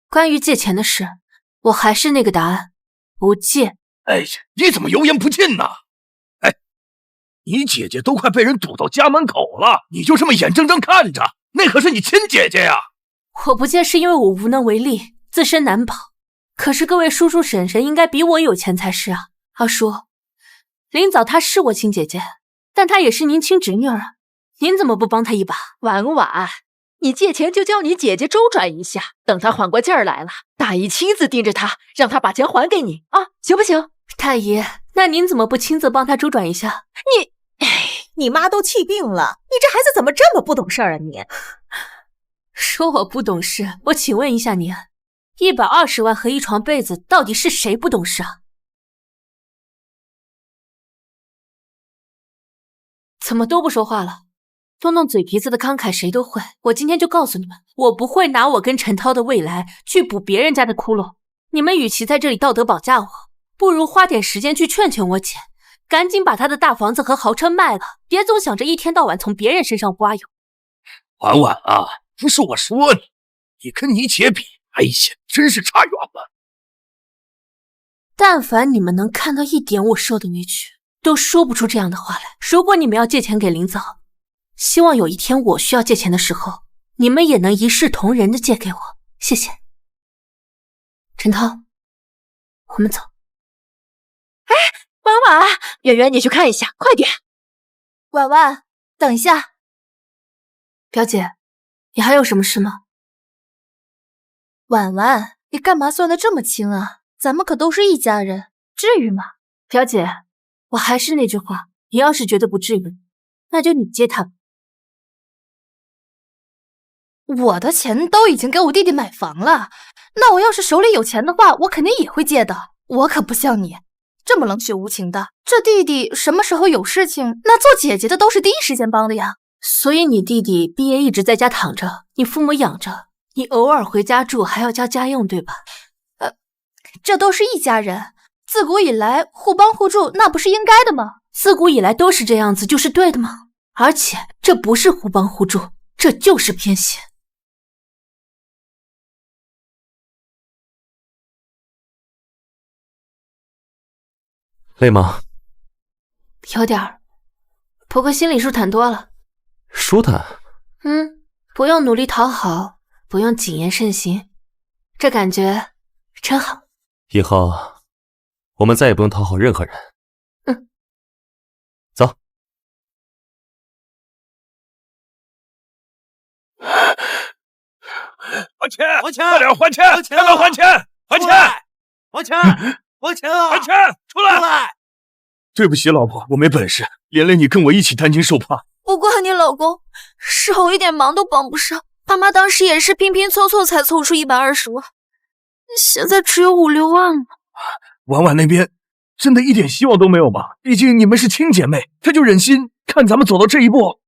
关于借钱的事，我还是那个答案，不借。哎呀，你怎么油盐不进呢？哎，你姐姐都快被人堵到家门口了，你就这么眼睁睁看着？那可是你亲姐姐呀！我不借是因为我无能为力，自身难保。可是各位叔叔婶婶应该比我有钱才是啊。阿叔，林早她是我亲姐姐，但她也是您亲侄女儿啊，您怎么不帮她一把？婉婉，你借钱就叫你姐姐周转一下，等她缓过劲儿来了，大姨亲自盯着她，让她把钱还给你啊，行不行？大姨，那您怎么不亲自帮她周转一下？你妈都气病了，你这孩子怎么这么不懂事儿啊你？说我不懂事，我请问一下您，120万和一床被子，到底是谁不懂事啊？怎么都不说话了？动动嘴皮子的慷慨谁都会。我今天就告诉你们，我不会拿我跟陈涛的未来去补别人家的窟窿。你们与其在这里道德绑架我，不如花点时间去劝劝我姐，赶紧把她的大房子和豪车卖了，别总想着一天到晚从别人身上刮油。婉婉啊，不是我说你，你跟你姐比，哎呀，真是差远了。但凡你们能看到一点我受的委屈，都说不出这样的话来。如果你们要借钱给林早，希望有一天我需要借钱的时候，你们也能一视同仁的借给我，谢谢。陈涛，我们走。哎，婉婉，圆圆，你去看一下，快点。婉婉，等一下。表姐，你还有什么事吗？婉婉，你干嘛算得这么清啊？咱们可都是一家人，至于吗？表姐，我还是那句话，你要是觉得不至于，那就你接他吧。我的钱都已经给我弟弟买房了，那我要是手里有钱的话，我肯定也会借的。我可不像你这么冷血无情的。这弟弟什么时候有事情，那做姐姐的都是第一时间帮的呀。所以你弟弟毕业一直在家躺着，你父母养着，你偶尔回家住还要交家用，对吧？这都是一家人，自古以来互帮互助，那不是应该的吗？自古以来都是这样子，就是对的吗？而且这不是互帮互助，这就是偏心。累吗？有点儿，不过心里舒坦多了。舒坦？不用努力讨好，不用谨言慎行，这感觉真好。以后我们再也不用讨好任何人。走。还钱！还钱！快点还钱！还钱！快点还钱！还钱！还钱！还钱啊！还钱！出来！对不起，老婆，我没本事，连累你跟我一起担惊受怕。不怪你老公，事后一点忙都帮不上。爸妈当时也是拼拼凑凑才凑出120万，现在只有5、6万了。婉婉那边真的一点希望都没有吗？毕竟你们是亲姐妹，她就忍心看咱们走到这一步？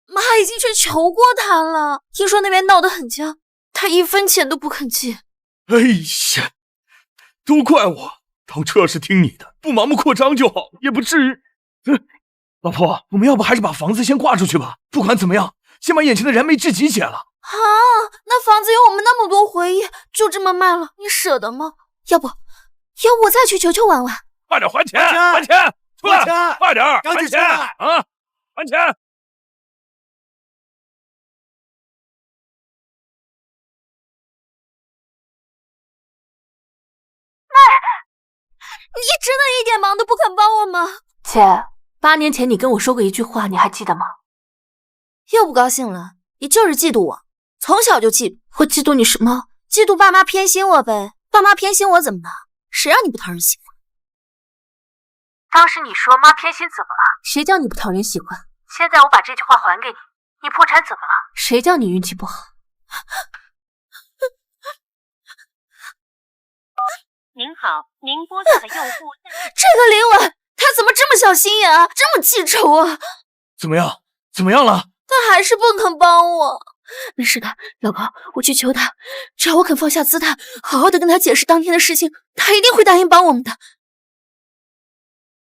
妈已经去求过他了，听说那边闹得很僵，他1分钱都不肯借。哎呀，都怪我，当初要是听你的，不盲目扩张就好，也不至于。老婆，我们要不还是把房子先挂出去吧？不管怎么样，先把眼前的燃眉之急解了。啊，那房子有我们那么多回忆，就这么卖了，你舍得吗？要不我再去求求婉婉。快点还钱！还钱！出来！快点！赶紧还钱啊！还钱！你真的一点忙都不肯帮我吗？姐，8年前你跟我说过一句话，你还记得吗？又不高兴了？你就是嫉妒我，从小就嫉妒。我嫉妒你什么？嫉妒爸妈偏心我呗。爸妈偏心我怎么了？谁让你不讨人喜欢？当时你说妈偏心怎么了？谁叫你不讨人喜欢？现在我把这句话还给你，你破产怎么了？谁叫你运气不好？您好，您拨打的用户这个林婉，他怎么这么小心眼啊，这么记仇啊？怎么样？怎么样了？他还是不肯帮我。没事的，老公，我去求他，只要我肯放下姿态，好好的跟他解释当天的事情，他一定会答应帮我们的。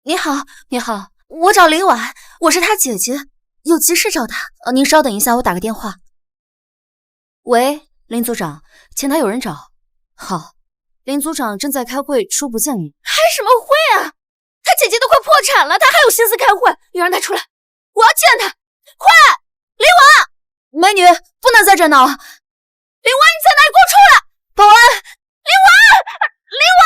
你好，你好，我找林婉，我是他姐姐，有急事找他。您稍等一下，我打个电话。喂，林组长，前台有人找。好，林组长正在开会，初不见你。开什么会啊？他姐姐都快破产了，他还有心思开会？你让他出来，我要见他！快，林婉！美女，不能在这闹！林婉，你在哪里？给我出来！保安！林婉！林婉！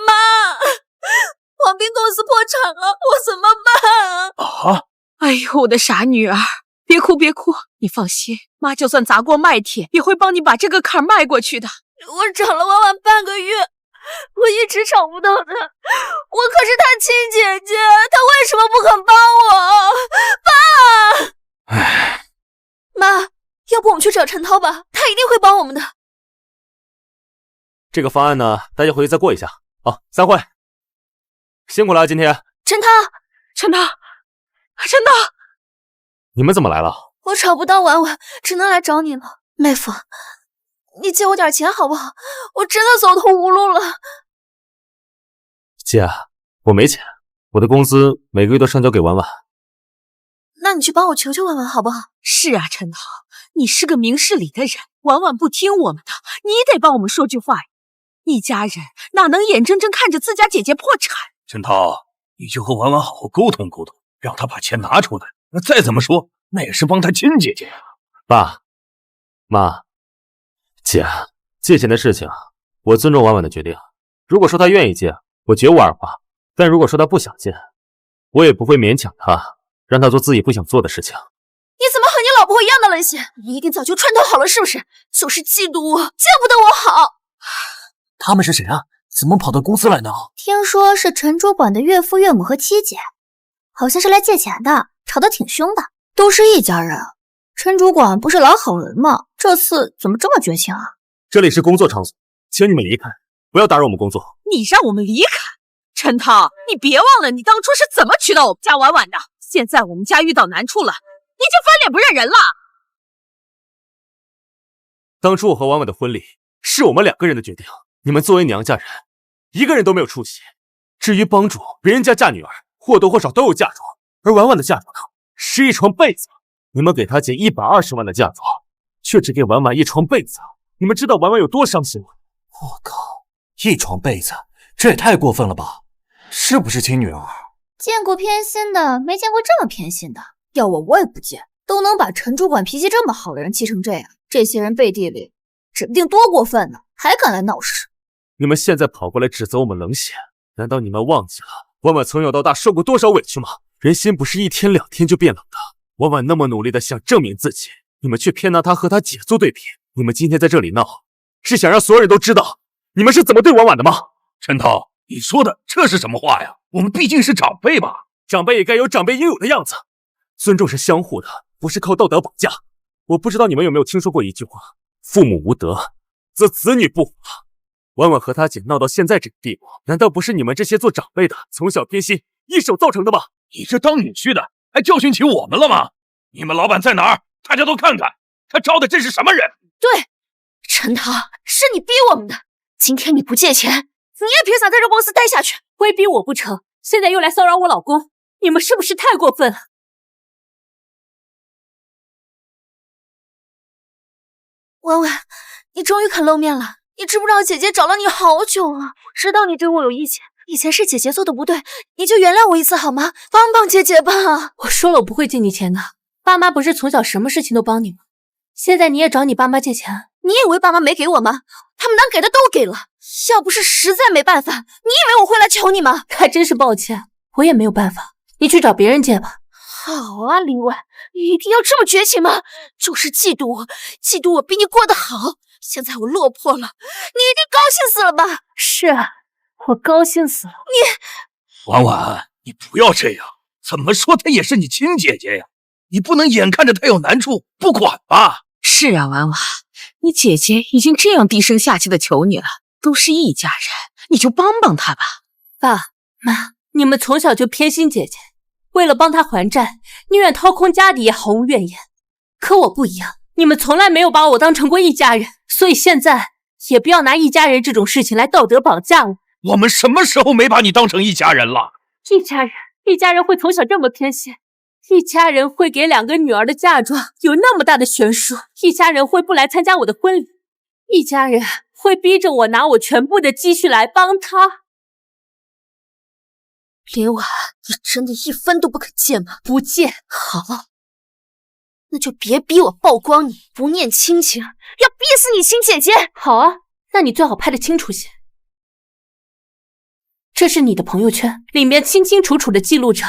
妈，王斌公司破产了，我怎么办啊？哎呦，我的傻女儿，别哭别哭，你放心，妈就算砸锅卖铁，也会帮你把这个坎迈过去的。我找了婉婉半个月，我一直找不到她，我可是她亲姐姐，她为什么不肯帮我？爸！唉，妈，要不我们去找陈涛吧，他一定会帮我们的。这个方案呢，大家回去再过一下。好，散会。辛苦了，今天。陈涛，你们怎么来了？我找不到婉婉，只能来找你了。妹夫，你借我点钱好不好？我真的走投无路了。姐，我没钱，我的工资每个月都上交给婉婉。那你去帮我求求婉婉好不好？是啊，陈涛，你是个明事理的人，婉婉不听我们的，你得帮我们说句话呀。一家人哪能眼睁睁看着自家姐姐破产？陈涛，你就和婉婉好好沟通沟通，让她把钱拿出来。那再怎么说，那也是帮她亲姐姐呀。爸妈，姐，借钱的事情，我尊重婉婉的决定。如果说她愿意借，我绝无二话；但如果说她不想借，我也不会勉强她，让她做自己不想做的事情。你怎么和你老婆一样的冷血？你一定早就串通好了是不是？就是嫉妒我，见不得我好。他们是谁啊？怎么跑到公司来呢？听说是陈主管的岳父岳母和妻姐，好像是来借钱的，吵得挺凶的。都是一家人，陈主管不是老好人吗？这次怎么这么绝情啊？这里是工作场所，请你们离开，不要打扰我们工作。你让我们离开？陈涛，你别忘了你当初是怎么娶到我们家婉婉的。现在我们家遇到难处了，你就翻脸不认人了？当初我和婉婉的婚礼是我们2个人的决定，你们作为娘家人，一个人都没有出席。至于帮主别人家嫁女儿，或多或少都有嫁妆，而婉婉的嫁妆呢，是一床被子。你们给她姐120万的嫁妆，却只给婉婉一床被子，你们知道婉婉有多伤心吗？我靠，一床被子，这也太过分了吧？是不是亲女儿？见过偏心的，没见过这么偏心的。要我也不见，都能把陈主管脾气这么好的人气成这样，这些人背地里指不定多过分呢，还敢来闹事。你们现在跑过来指责我们冷血，难道你们忘记了婉婉从小到大受过多少委屈吗？人心不是1天2天就变冷的。婉婉那么努力的想证明自己，你们却偏拿她和她姐做对比。你们今天在这里闹，是想让所有人都知道你们是怎么对婉婉的吗？陈涛，你说的这是什么话呀？我们毕竟是长辈吧，长辈也该有长辈应有的样子。尊重是相互的，不是靠道德绑架。我不知道你们有没有听说过一句话，父母无德，则子女不华。婉婉和她姐闹到现在这个地步，难道不是你们这些做长辈的从小偏心一手造成的吗？你这当女婿的还教训起我们了吗？你们老板在哪儿？大家都看看，他招的这是什么人？对，陈涛，是你逼我们的。今天你不借钱，你也别想在这公司待下去。非逼我不成，现在又来骚扰我老公，你们是不是太过分了？婉婉，你终于肯露面了。你知不知道姐姐找了你好久啊？我知道你对我有意见，以前是姐姐做的不对，你就原谅我一次好吗？帮帮姐姐吧。我说了我不会借你钱的，爸妈不是从小什么事情都帮你吗？现在你也找你爸妈借钱？你以为爸妈没给我吗？他们能给的都给了。要不是实在没办法，你以为我会来求你吗？还真是抱歉，我也没有办法，你去找别人借吧。好啊，林婉，一定要这么绝情吗？就是嫉妒我，嫉妒我比你过得好。现在我落魄了，你一定高兴死了吧？是啊，我高兴死了。婉婉，你不要这样，怎么说她也是你亲姐姐呀，你不能眼看着她有难处不管吧？是啊，婉婉，你姐姐已经这样低声下气的求你了，都是一家人，你就帮帮她吧。爸妈，你们从小就偏心姐姐，为了帮她还债，宁愿掏空家底也毫无怨言。可我不一样，你们从来没有把我当成过一家人，所以现在也不要拿一家人这种事情来道德绑架我。我们什么时候没把你当成一家人了？一家人会从小这么偏心？一家人会给2个女儿的嫁妆有那么大的悬殊？一家人会不来参加我的婚礼？一家人会逼着我拿我全部的积蓄来帮他？林婉，你真的一分都不肯借吗？不借。好，那就别逼我曝光你，不念亲情，要逼死你亲姐姐。好啊，那你最好拍得清楚些。这是你的朋友圈，里面清清楚楚地记录着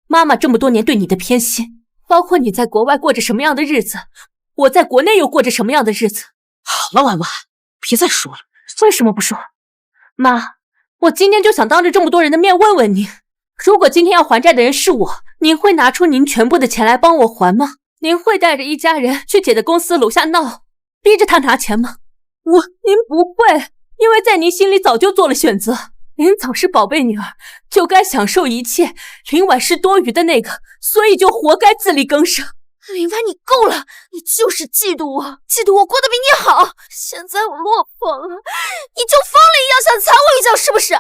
妈妈这么多年对你的偏心，包括你在国外过着什么样的日子，我在国内又过着什么样的日子。好了，婉婉，别再说了。为什么不说？妈，我今天就想当着这么多人的面问问您，如果今天要还债的人是我，您会拿出您全部的钱来帮我还吗？您会带着一家人去姐的公司楼下闹，逼着他拿钱吗？您不会，因为在您心里早就做了选择。林早是宝贝女儿，就该享受一切，林婉是多余的那个，所以就活该自力更生。林婉，你够了，你就是嫉妒我，嫉妒我过得比你好。现在我落魄了，你就疯了一样想踩我一脚，是不是？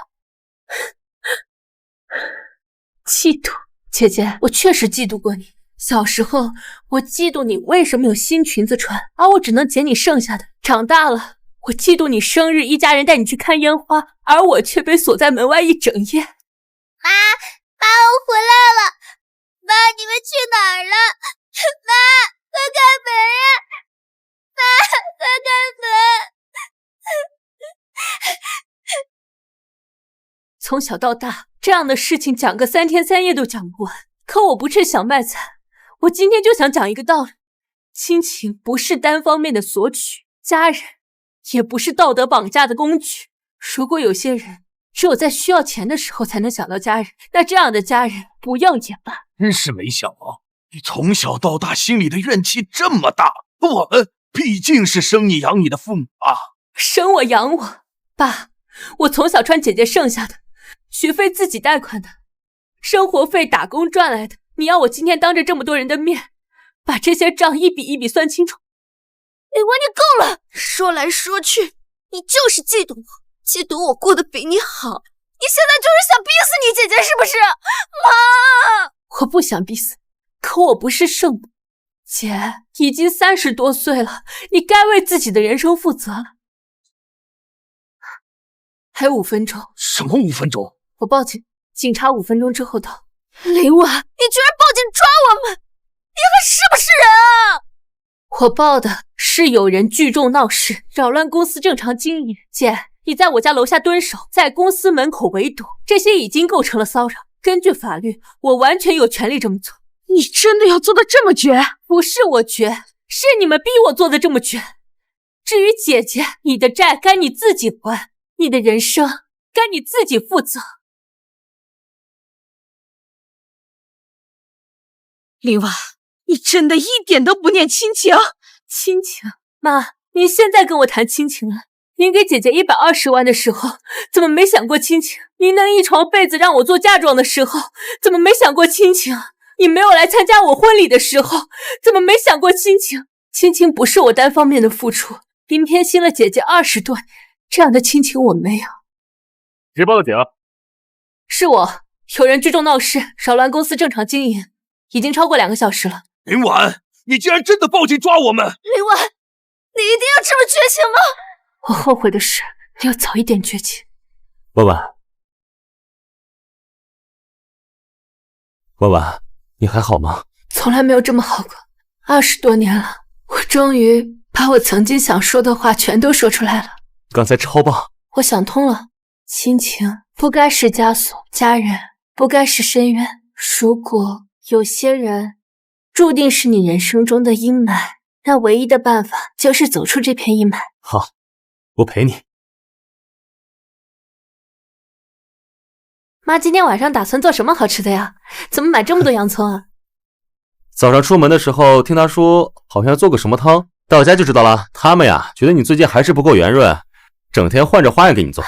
嫉妒，姐姐，我确实嫉妒过你。小时候，我嫉妒你为什么有新裙子穿，而我只能捡你剩下的。长大了，我嫉妒你生日，一家人带你去看烟花，而我却被锁在门外一整夜。妈，我回来了。妈，你们去哪儿了？妈，快开门呀！妈，快开门！从小到大，这样的事情讲个3天3夜都讲不完。可我不是想卖惨，我今天就想讲一个道理：亲情不是单方面的索取，家人也不是道德绑架的工具。如果有些人只有在需要钱的时候才能想到家人，那这样的家人不要也罢。真是没想到，你从小到大心里的怨气这么大。我们毕竟是生你养你的父母啊。生我养我，爸，我从小穿姐姐剩下的，学费自己贷款的，生活费打工赚来的。你要我今天当着这么多人的面把这些账一笔一笔算清楚。李文，你够了！说来说去，你就是嫉妒我，嫉妒我过得比你好。你现在就是想逼死你姐姐，是不是？妈！我不想逼死你，可我不是圣母。姐已经30多岁了，你该为自己的人生负责了。还有5分钟。什么5分钟？我报警，警察5分钟之后到。林婉，你居然报警抓我们，你还是不是人啊？我报的是有人聚众闹事，扰乱公司正常经营。姐，你在我家楼下蹲守，在公司门口围堵，这些已经构成了骚扰。根据法律，我完全有权利这么做。你真的要做的这么绝？不是我绝，是你们逼我做的这么绝。至于姐姐，你的债该你自己还，你的人生该你自己负责。林婉，你真的一点都不念亲情？亲情？妈，您现在跟我谈亲情了？您给姐姐120万的时候，怎么没想过亲情？您能一床被子让我做嫁妆的时候，怎么没想过亲情？你没有来参加我婚礼的时候，怎么没想过亲情？亲情不是我单方面的付出，您偏心了姐姐20多年，这样的亲情我没有。谁报的警？是我，有人聚众闹事，扰乱公司正常经营，已经超过2个小时了。林婉，你竟然真的报警抓我们！林婉，你一定要这么绝情吗？我后悔的是没有早一点绝情。婉婉，婉婉，你还好吗？从来没有这么好过，20多年了，我终于把我曾经想说的话全都说出来了。刚才超棒！我想通了，亲情不该是枷锁，家人不该是深渊。如果有些人注定是你人生中的阴霾，那唯一的办法就是走出这片阴霾。好，我陪你。妈，今天晚上打算做什么好吃的呀？怎么买这么多洋葱啊？早上出门的时候听他说好像要做个什么汤，到家就知道了。他们呀觉得你最近还是不够圆润，整天换着花样给你做。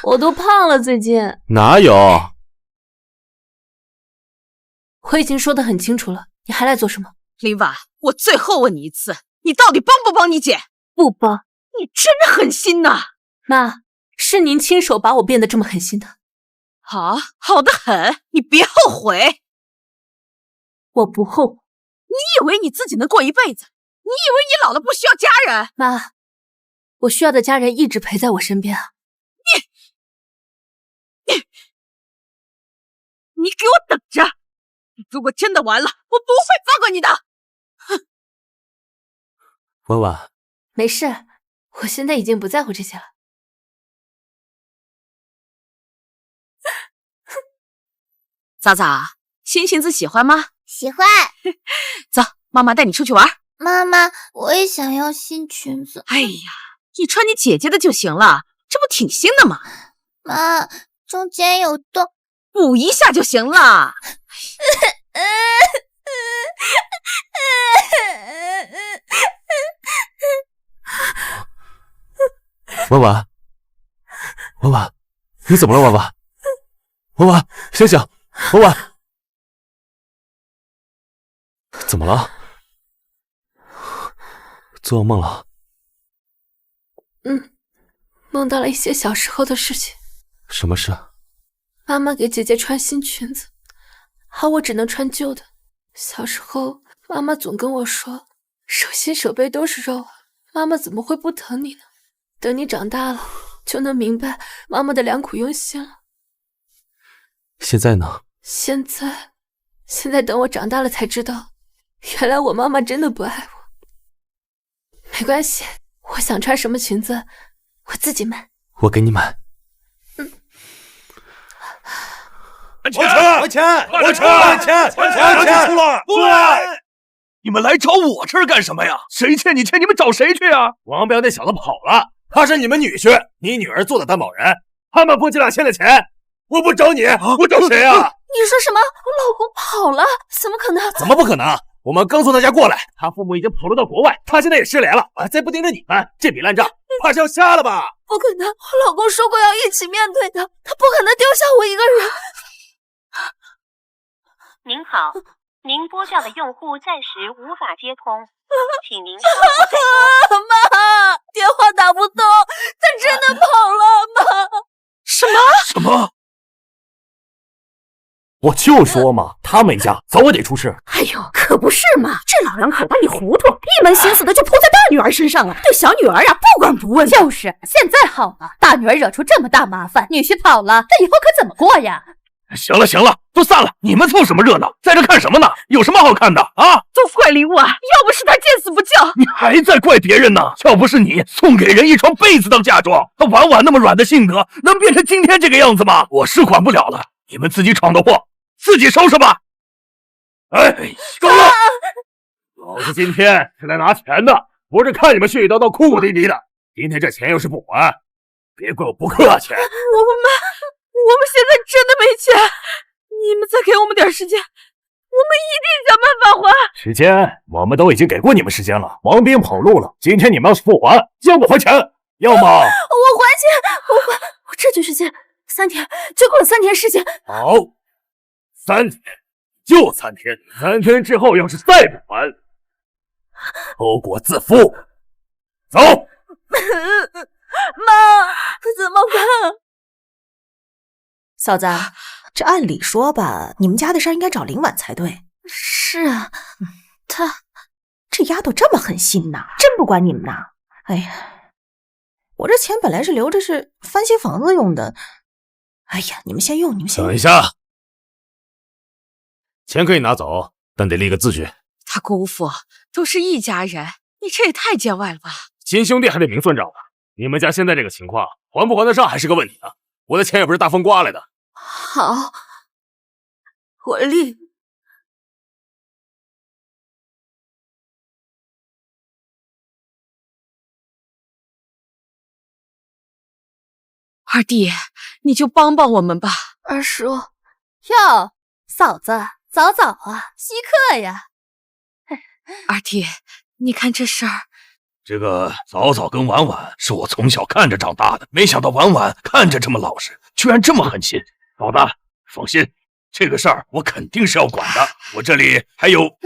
我都胖了最近。哪有？我已经说得很清楚了，你还来做什么？林婉，我最后问你一次，你到底帮不帮你姐？不帮。你真狠心呐！妈，是您亲手把我变得这么狠心的。好，好得很，你别后悔。我不后悔。你以为你自己能过一辈子？你以为你老了不需要家人？妈，我需要的家人一直陪在我身边啊。你给我等着！如果真的完了，我不会放过你的！哼！婉婉，没事，我现在已经不在乎这些了。早早，新裙子喜欢吗？喜欢。走，妈妈带你出去玩。妈妈，我也想要新裙子。哎呀，你穿你姐姐的就行了，这不挺新的吗？妈，中间有洞，补一下就行了。婉婉，婉婉，你怎么了？婉婉，婉婉，醒醒！婉婉，怎么了？做噩梦了？梦到了一些小时候的事情。什么事？妈妈给姐姐穿新裙子，而我只能穿旧的。小时候，妈妈总跟我说，手心手背都是肉啊，妈妈怎么会不疼你呢？等你长大了，就能明白妈妈的良苦用心了。现在呢？现在等我长大了才知道，原来我妈妈真的不爱我。没关系，我想穿什么裙子，我自己买。我给你买。还钱！还钱！出来！出来！你们来找我这儿干什么呀？谁欠你钱，你们找谁去啊？王彪那小子跑了，他是你们女婿，你女儿做的担保人，他们夫妻俩欠的钱，我不找你，我找谁啊？你说什么？我老公跑了？怎么可能？怎么不可能？我们刚从他家过来，他父母已经跑路到国外，他现在也失联了，再不盯着你们，这笔烂账怕是要下了吧？不可能，我老公说过要一起面对的，他不可能丢下我一个人。您好，您拨叫的用户暂时无法接通，请您稍后再拨。妈，电话打不通，他真的跑了，妈！什么？我就说嘛，他们家早晚得出事。哎呦，可不是嘛！这老两口子一糊涂，一门心思的就扑在大女儿身上了，对小女儿呀不管不问。就是，现在好了，大女儿惹出这么大麻烦，女婿跑了，那以后可怎么过呀？行了，都散了！你们凑什么热闹？在这看什么呢？有什么好看的啊？都怪李婉，要不是她见死不救，你还在怪别人呢？要不是你送给人一床被子当嫁妆，她婉婉那么软的性格，能变成今天这个样子吗？我是管不了了，你们自己闯的祸，自己收拾吧。哎，够了！老子今天是来拿钱的，不是看你们絮絮叨叨、哭哭啼啼的。今天这钱要是不还，别怪我不客气。我们现在真的没钱，你们再给我们点时间，我们一定想办法还。时间我们都已经给过你们时间了，王斌跑路了，今天你们要是不还，要不还钱，要么我还钱，我这句时间3天就给我3天时间。好，3天就3天，3天之后要是再不还，后果自负。走。妈，怎么办？嫂子，这按理说吧，你们家的事儿应该找林婉才对。是啊，这丫头这么狠心呐，真不管你们呐！哎呀，我这钱本来是留着是翻新房子用的。哎呀，你们先用，你们先用。等一下，钱可以拿走，但得立个字据。他姑父都是一家人，你这也太见外了吧？亲兄弟还得明算账呢。你们家现在这个情况，还不还得上还是个问题呢。我的钱也不是大风刮来的。好，我立。二弟，你就帮帮我们吧。二叔，哟，嫂子，早啊，稀客呀。二弟，你看这事儿。这个早跟婉婉是我从小看着长大的，没想到婉婉看着这么老实，居然这么狠心。嫂子，放心，这个事儿我肯定是要管的。我这里还有。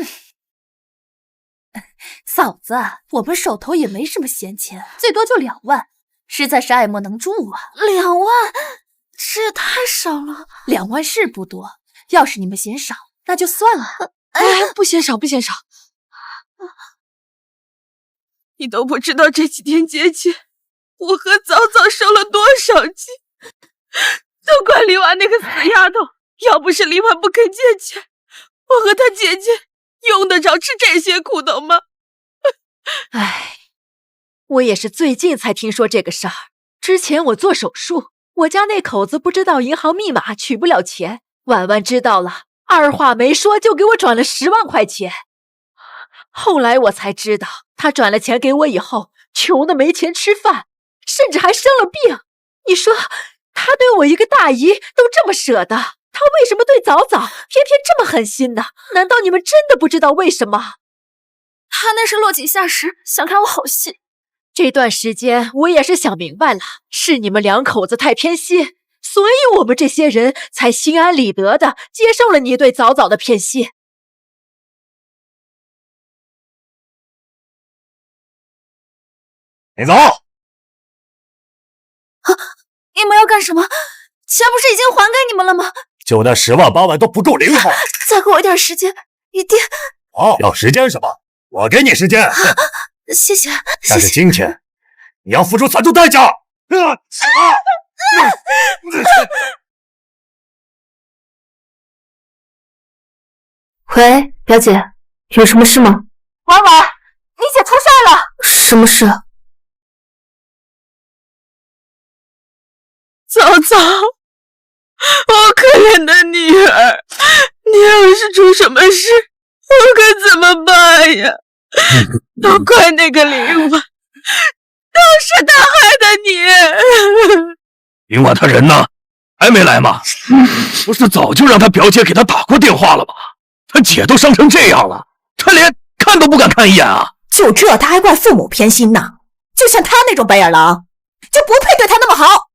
嫂子，我们手头也没什么闲钱，最多就2万，实在是爱莫能助啊。2万，这也太少了。2万是不多，要是你们嫌少，那就算了。不嫌少。你都不知道这几天节气，我和早受了多少气，都怪李婉那个死丫头。要不是李婉不肯借钱，我和她姐姐用得着吃这些苦头吗？唉，我也是最近才听说这个事儿。之前我做手术，我家那口子不知道银行密码，取不了钱。婉婉知道了，二话没说就给我转了10万块钱。后来我才知道，他转了钱给我以后，穷的没钱吃饭，甚至还生了病。你说，他对我一个大姨都这么舍得，他为什么对早偏偏这么狠心呢？难道你们真的不知道为什么？他那是落井下石，想看我好戏。这段时间我也是想明白了，是你们2口子太偏心，所以我们这些人才心安理得的接受了你对早的偏心。李总，你们要干什么？钱不是已经还给你们了吗？就那10万8万都不够零头。再给我一点时间，一定。要时间什么？我给你时间。谢谢。但是今天你要付出惨重代价。喂，表姐，有什么事吗？婉婉，你姐出事了。什么事？早，我可怜的女儿，你要是出什么事，我可怎么办呀？都怪那个林婉，都是他害的你。林婉他人呢？还没来吗？不是早就让他表姐给他打过电话了吗？他姐都伤成这样了，他连看都不敢看一眼啊！就这他还怪父母偏心呢？就像他那种白眼狼，就不配对他那么好。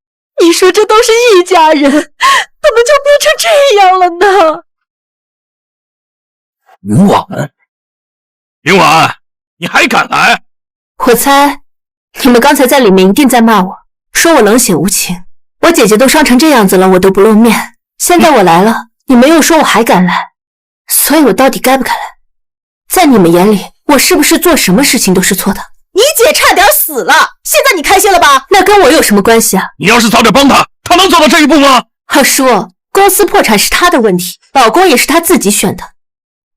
你说这都是一家人，怎么就变成这样了呢？云婉，云婉，你还敢来？我猜你们刚才在里面一定在骂我，说我冷血无情。我姐姐都伤成这样子了，我都不露面。现在我来了，你们又说我还敢来，所以我到底该不该来？在你们眼里，我是不是做什么事情都是错的？你姐差点死了，现在你开心了吧？那跟我有什么关系啊？你要是早点帮她，她能走到这一步吗？二叔，公司破产是她的问题，老公也是她自己选的。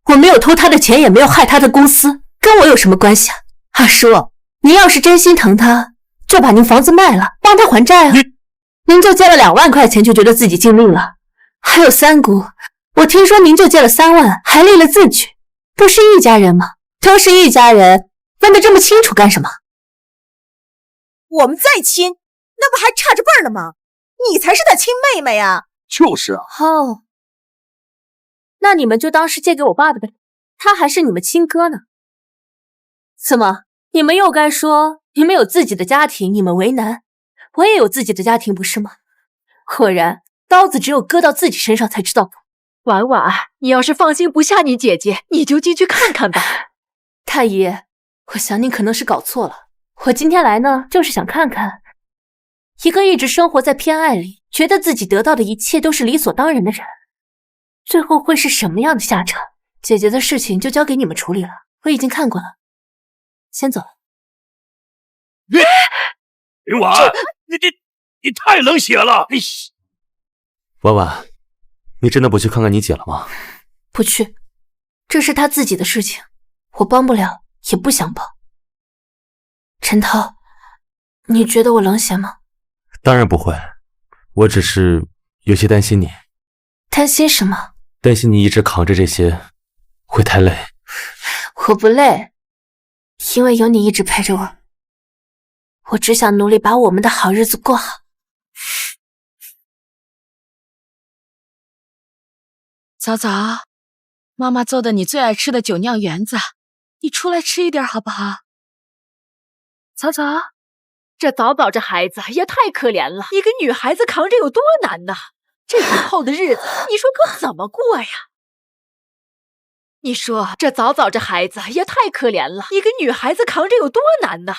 我没有偷她的钱，也没有害她的公司，跟我有什么关系啊？二叔，您要是真心疼她，就把您房子卖了，帮她还债啊。您就借了2万块钱，就觉得自己尽力了。还有三姑，我听说您就借了3万，还立了字据，不是一家人吗？都是一家人，分得这么清楚干什么？我们再亲，那不还差着辈儿呢吗？你才是她亲妹妹啊！就是啊。哦，那你们就当是借给我爸的呗，他还是你们亲哥呢。怎么，你们又该说你们有自己的家庭，你们为难？我也有自己的家庭，不是吗？果然，刀子只有割到自己身上才知道苦。婉婉，你要是放心不下你姐姐，你就进去看看吧。太医，我想你可能是搞错了。我今天来呢，就是想看看，一个一直生活在偏爱里，觉得自己得到的一切都是理所当然的人，最后会是什么样的下场？姐姐的事情就交给你们处理了，我已经看过了，先走了。云婉，你太冷血了！哎，婉婉，你真的不去看看你姐了吗？不去，这是她自己的事情，我帮不了，也不想帮。陈涛，你觉得我冷血吗？当然不会，我只是有些担心你。担心什么？担心你一直扛着这些会太累。我不累，因为有你一直陪着我。我只想努力把我们的好日子过好。早早，妈妈做的你最爱吃的酒酿圆子，你出来吃一点好不好？早早，这早早这孩子也太可怜了，一个女孩子扛着有多难呐！这以后的日子，你说可怎么过呀？你说这早早这孩子也太可怜了，一个女孩子扛着有多难呐！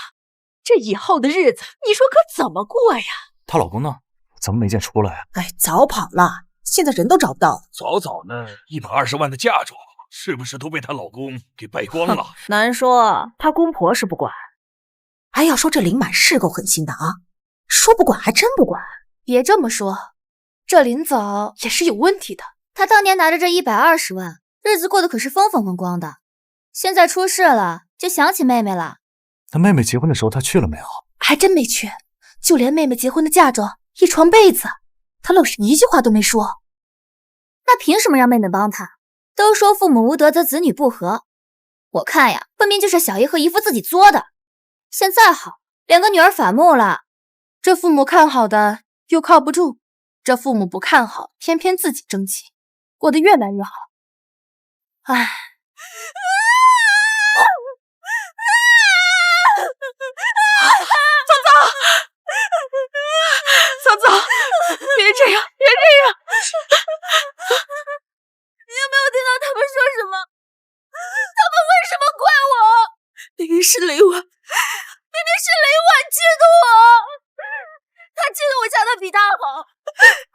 这以后的日子，你说可怎么过呀？她老公呢？怎么没见出来啊？哎，早跑了，现在人都找不到了。早早呢，120万的嫁妆是不是都被她老公给败光了？难说，她公婆是不管。还要说这林满是够狠心的啊，说不管还真不管。别这么说，这林早也是有问题的。他当年拿着这120万，日子过得可是风风光光的，现在出事了，就想起妹妹了。那妹妹结婚的时候，他去了没有？还真没去，就连妹妹结婚的嫁妆、一床被子，他愣是一句话都没说。那凭什么让妹妹帮他？都说父母无德则子女不和，我看呀，分明就是小姨和姨夫自己作的。现在好，2个女儿反目了，这父母看好的又靠不住，这父母不看好，偏偏自己争气，过得越来越好。唉。早早，别这样，别这样！你有没有听到他们说什么？他们为什么怪我？明明是雷婉，明明是雷婉嫉妒我，他嫉妒我嫁得比他好。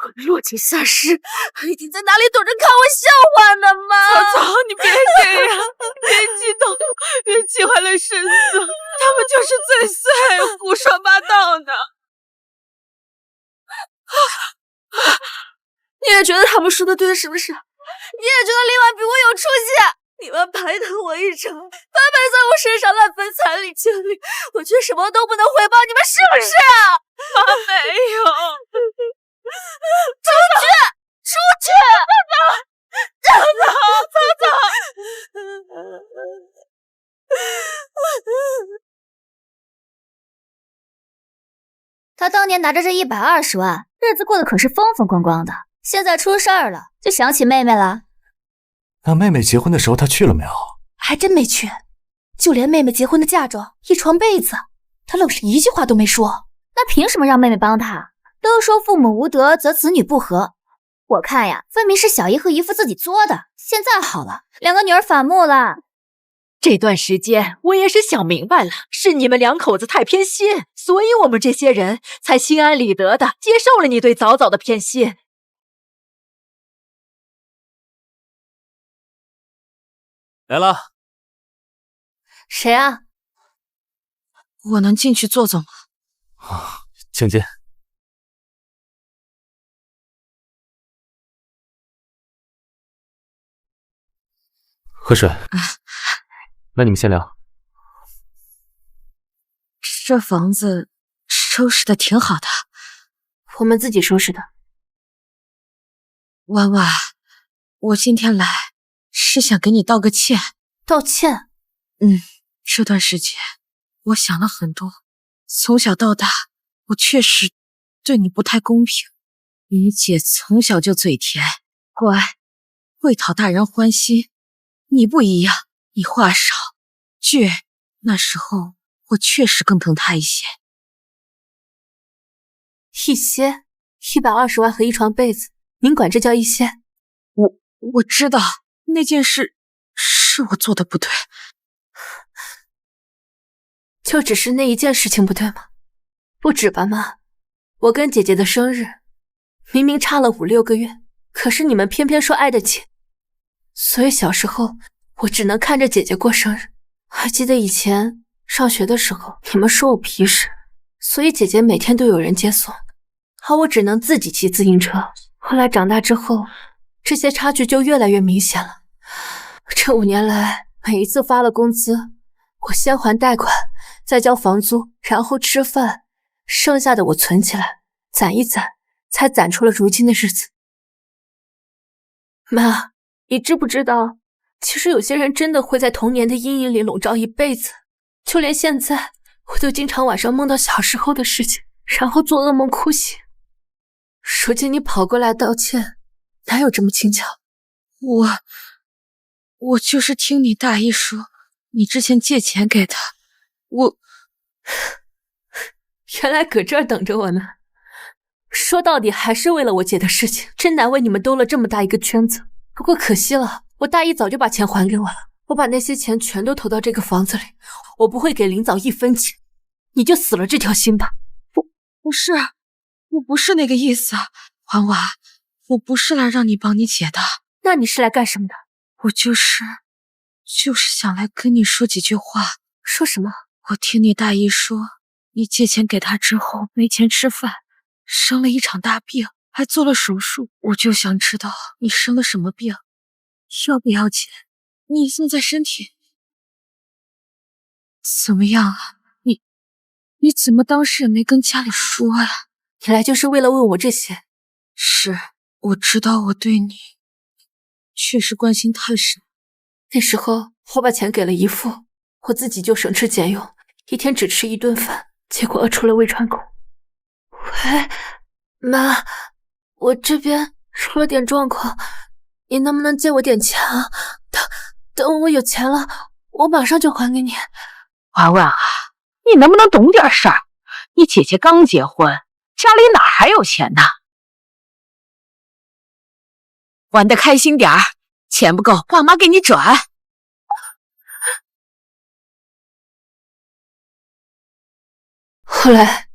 我落井下石，一定在哪里躲着看我笑话呢吗？早早，你别这样，别激动，别气坏了神子，他们就是嘴碎，胡说八道呢。你也觉得他们说的对是不是？你也觉得林婉比我有出息？你们白疼我一场，白白在我身上乱分彩礼金律，我却什么都不能回报，你们是不是啊？妈没有。出去！出去！早早！他当年拿着这120万，日子过得可是风风光光的，现在出事儿了，就想起妹妹了。那妹妹结婚的时候，他去了没有？还真没去，就连妹妹结婚的嫁妆、一床被子，他愣是一句话都没说。那凭什么让妹妹帮他？都说父母无德则子女不和，我看呀，分明是小姨和姨父自己作的。现在好了，两个女儿反目了。这段时间我也是想明白了，是你们两口子太偏心，所以我们这些人才心安理得的接受了你对早早的偏心。来了。谁啊？我能进去坐坐吗？请进。喝水。那你们先聊。这房子收拾的挺好的。我们自己收拾的。婉婉，我今天来是想给你道个歉。道歉？这段时间我想了很多，从小到大我确实对你不太公平。你姐从小就嘴甜，乖，会讨大人欢心。你不一样，你话少，倔。那时候我确实更疼她一些。一些？120万和一床被子，您管这叫一些？我知道那件事是我做的不对。就只是那一件事情不对吗？不止吧妈，我跟姐姐的生日明明差了5、6个月，可是你们偏偏说挨得紧，所以小时候我只能看着姐姐过生日。还记得以前上学的时候，你们说我皮实，所以姐姐每天都有人接送，而我只能自己骑自行车。后来长大之后，这些差距就越来越明显了。这5年来，每一次发了工资，我先还贷款，再交房租，然后吃饭，剩下的我存起来，攒一攒，才攒出了如今的日子。妈，你知不知道，其实有些人真的会在童年的阴影里笼罩一辈子。就连现在，我都经常晚上梦到小时候的事情，然后做噩梦哭醒。如今你跑过来道歉，哪有这么轻巧？我就是听你大姨说，你之前借钱给他，原来搁这儿等着我呢。说到底还是为了我姐的事情，真难为你们兜了这么大一个圈子。不过可惜了，我大姨早就把钱还给我了，我把那些钱全都投到这个房子里，我不会给林早1分钱，你就死了这条心吧。不是，我不是那个意思，婉婉，我不是来让你帮你姐的。那你是来干什么的？我就是想来跟你说几句话。说什么？我听你大姨说，你借钱给她之后没钱吃饭，生了一场大病，还做了手术。我就想知道你生了什么病，要不要紧？你现在身体怎么样啊？你怎么当时也没跟家里说呀？你来就是为了问我这些？是，我知道我对你确实关心太深。那时候我把钱给了姨父，我自己就省吃俭用，一天只吃1顿饭，结果饿出了胃穿孔。喂，妈，我这边出了点状况，你能不能借我点钱啊？等我有钱了，我马上就还给你。婉婉啊，你能不能懂点事儿？你姐姐刚结婚，家里哪还有钱呢？玩得开心点儿，钱不够，爸妈给你转。后来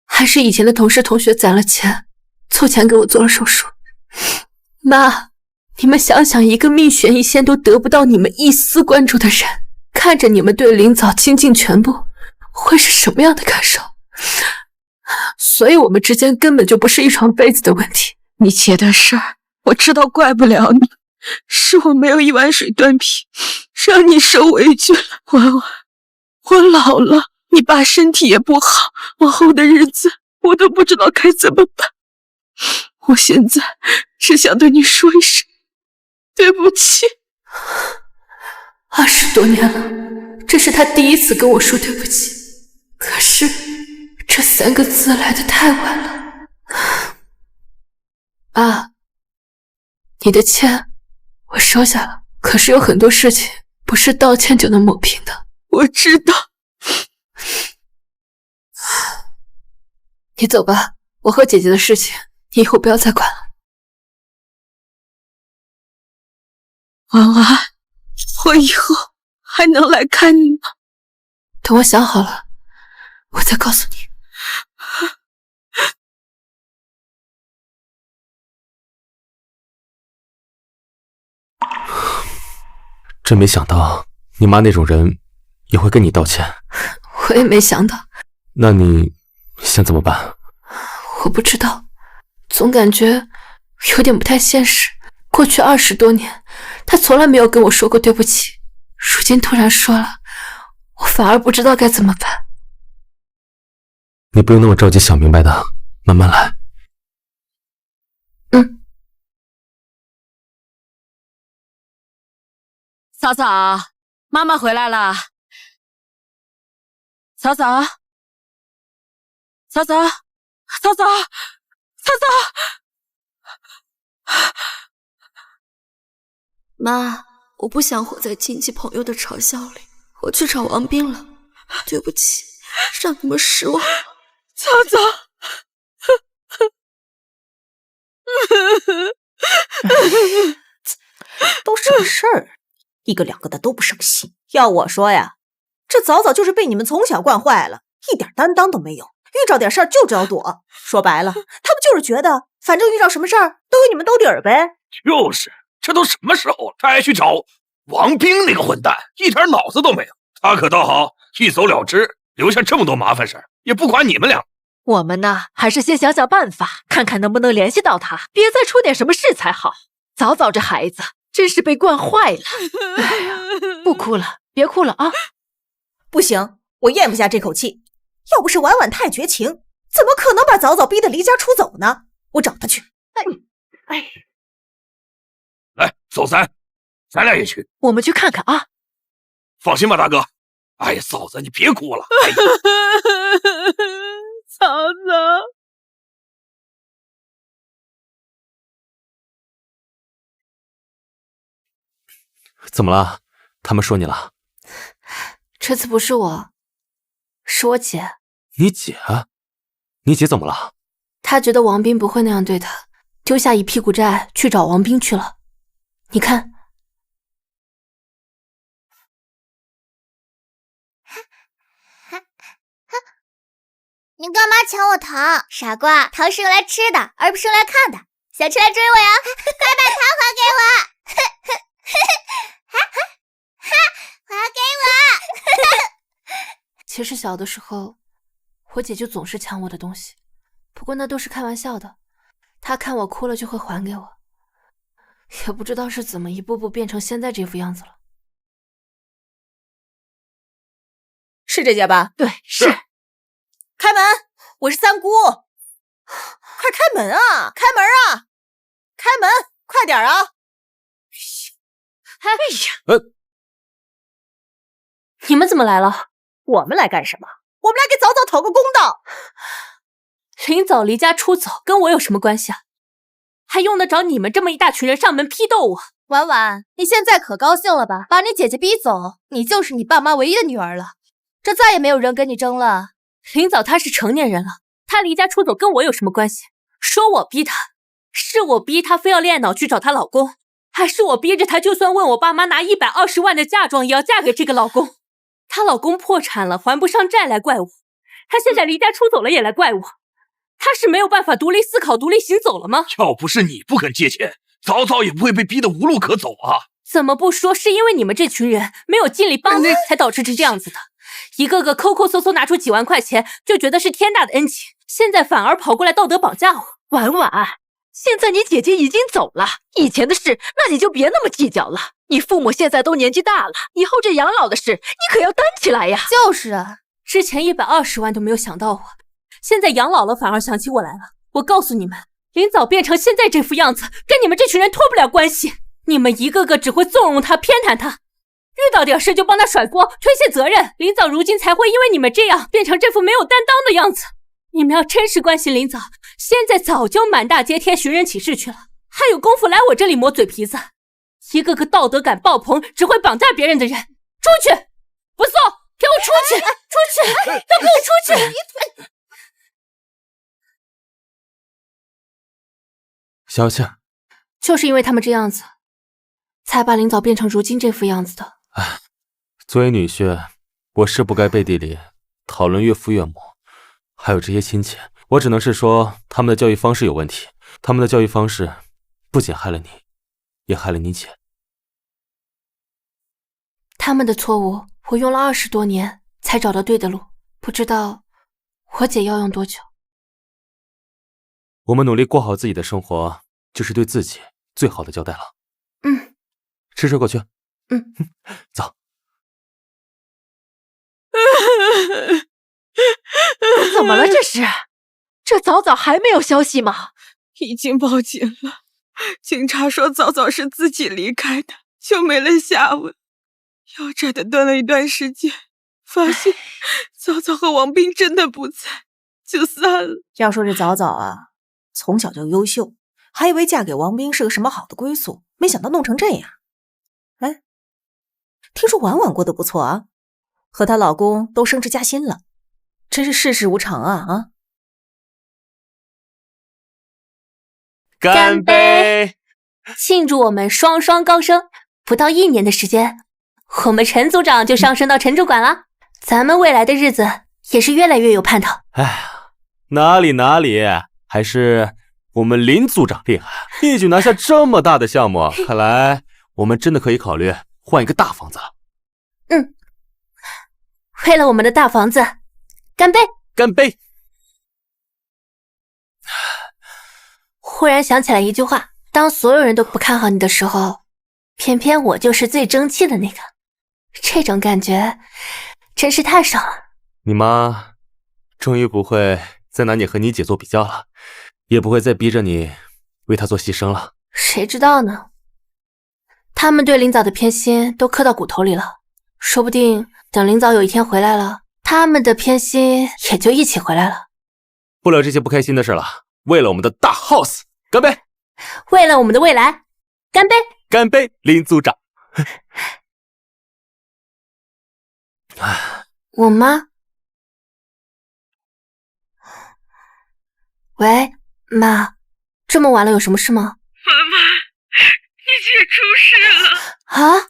还是以前的同事同学攒了钱，凑钱给我做了手术。妈，你们想想，一个命悬一线都得不到你们一丝关注的人，看着你们对林早倾尽全部，会是什么样的感受？所以我们之间根本就不是一床被子的问题。你姐的事儿我知道，怪不了你，是我没有一碗水端平，让你受委屈了。婉婉，我老了，你爸身体也不好，往后的日子我都不知道该怎么办。我现在只想对你说一声对不起。20多年了，这是他第一次跟我说对不起，可是这3个字来得太晚了。爸，你的歉我收下了，可是有很多事情不是道歉就能抹平的。我知道。你走吧，我和姐姐的事情你以后不要再管了。婉婉，我以后还能来看你吗？等我想好了，我再告诉你。真没想到你妈那种人也会跟你道歉。我也没想到。那你想怎么办？我不知道，总感觉有点不太现实。过去20多年，他从来没有跟我说过对不起，如今突然说了，我反而不知道该怎么办。你不用那么着急想明白的，慢慢来。嫂嫂，妈妈回来了。嫂嫂，嫂嫂，嫂嫂，嫂嫂。妈，我不想活在亲戚朋友的嘲笑里，我去找王斌了。对不起，让你们失望。嫂嫂。都什么事儿？一个两个的都不省心。要我说呀，这早早就是被你们从小惯坏了，一点担当都没有。遇着点事儿就知道躲，说白了，他们就是觉得反正遇到什么事儿都有你们兜底儿呗。就是，这都什么时候了，他还去找王斌那个混蛋，一点脑子都没有。他可倒好，一走了之，留下这么多麻烦事儿，也不管你们俩。我们呢，还是先想想办法，看看能不能联系到他，别再出点什么事才好。早早这孩子真是被惯坏了。哎呀，不哭了，别哭了啊！不行，我咽不下这口气。要不是婉婉太绝情，怎么可能把早早逼得离家出走呢？我找他去。来，走咱俩也去。我们去看看啊。放心吧，大哥。哎呀，嫂子，你别哭了。哎呀，嫂子。怎么了？他们说你了？这次不是我，是我姐。你姐？你姐怎么了？她觉得王斌不会那样对她，丢下一屁股债去找王斌去了。你看，你干嘛抢我糖？傻瓜，糖是用来吃的，而不是用来看的。想吃来追我呀？快把糖还给我！还给我！其实小的时候，我姐就总是抢我的东西，不过那都是开玩笑的。她看我哭了就会还给我，也不知道是怎么一步步变成现在这副样子了。是这家吧？对，是。开门，我是三姑。快开门啊！开门啊！开门，快点啊！哎呀，你们怎么来了？我们来干什么？我们来给早早讨个公道。林早离家出走跟我有什么关系啊？还用得着你们这么一大群人上门批斗我？婉婉，你现在可高兴了吧？把你姐姐逼走，你就是你爸妈唯一的女儿了，这再也没有人跟你争了。林早她是成年人了，她离家出走跟我有什么关系？说我逼她，是我逼她非要恋爱脑去找她老公，还是我逼着她就算问我爸妈拿120万的嫁妆也要嫁给这个老公？她老公破产了还不上债来怪我，她现在离家出走了也来怪我，她是没有办法独立思考独立行走了吗？要不是你不肯借钱，早早也不会被逼得无路可走啊。怎么不说是因为你们这群人没有尽力帮她才导致是这样子的，一个个抠抠搜搜拿出几万块钱就觉得是天大的恩情，现在反而跑过来道德绑架我。婉婉，现在你姐姐已经走了，以前的事那你就别那么计较了。你父母现在都年纪大了，以后这养老的事你可要担起来呀。就是啊，之前120万都没有想到我，现在养老了反而想起我来了。我告诉你们，林早变成现在这副样子跟你们这群人脱不了关系，你们一个个只会纵容他偏袒他，遇到点事就帮他甩锅推卸责任，林早如今才会因为你们这样变成这副没有担当的样子。你们要真是关心林早，现在早就满大街贴寻人启事去了，还有功夫来我这里磨嘴皮子？一个个道德感爆棚只会绑架别人的人，出去！不送，给我出去！出去！都给我出去！小倩，就是因为他们这样子，才把林早变成如今这副样子的。唉，作为女婿，我是不该背地里讨论岳父岳母，还有这些亲戚。我只能是说，他们的教育方式有问题。他们的教育方式不仅害了你，也害了你姐。他们的错误，我用了20多年才找到对的路，不知道我姐要用多久。我们努力过好自己的生活，就是对自己最好的交代了。吃水果去。走。怎么了这是？这早早还没有消息吗？已经报警了，警察说早早是自己离开的，就没了下文。要债的断了一段时间，发现早早和王斌真的不在，就散了。要说这早早啊，从小就优秀，还以为嫁给王斌是个什么好的归宿，没想到弄成这样。哎，听说婉婉过得不错啊，和她老公都升职加薪了，真是世事无常啊！干杯！庆祝我们双双高升！不到1年的时间，我们陈组长就上升到陈主管了，咱们未来的日子也是越来越有盼头。哎呀，哪里，还是我们林组长厉害，一举拿下这么大的项目，看来我们真的可以考虑换一个大房子了。为了我们的大房子，干杯！干杯！忽然想起来一句话，当所有人都不看好你的时候，偏偏我就是最争气的那个，这种感觉真是太爽了。你妈终于不会再拿你和你姐做比较了，也不会再逼着你为她做牺牲了。谁知道呢？他们对林早的偏心都刻到骨头里了，说不定等林早有一天回来了，他们的偏心也就一起回来了。不聊这些不开心的事了，为了我们的大 house， 干杯！为了我们的未来，干杯！干杯，林组长！我妈？喂，妈，这么晚了有什么事吗？妈妈，你姐出事了！啊？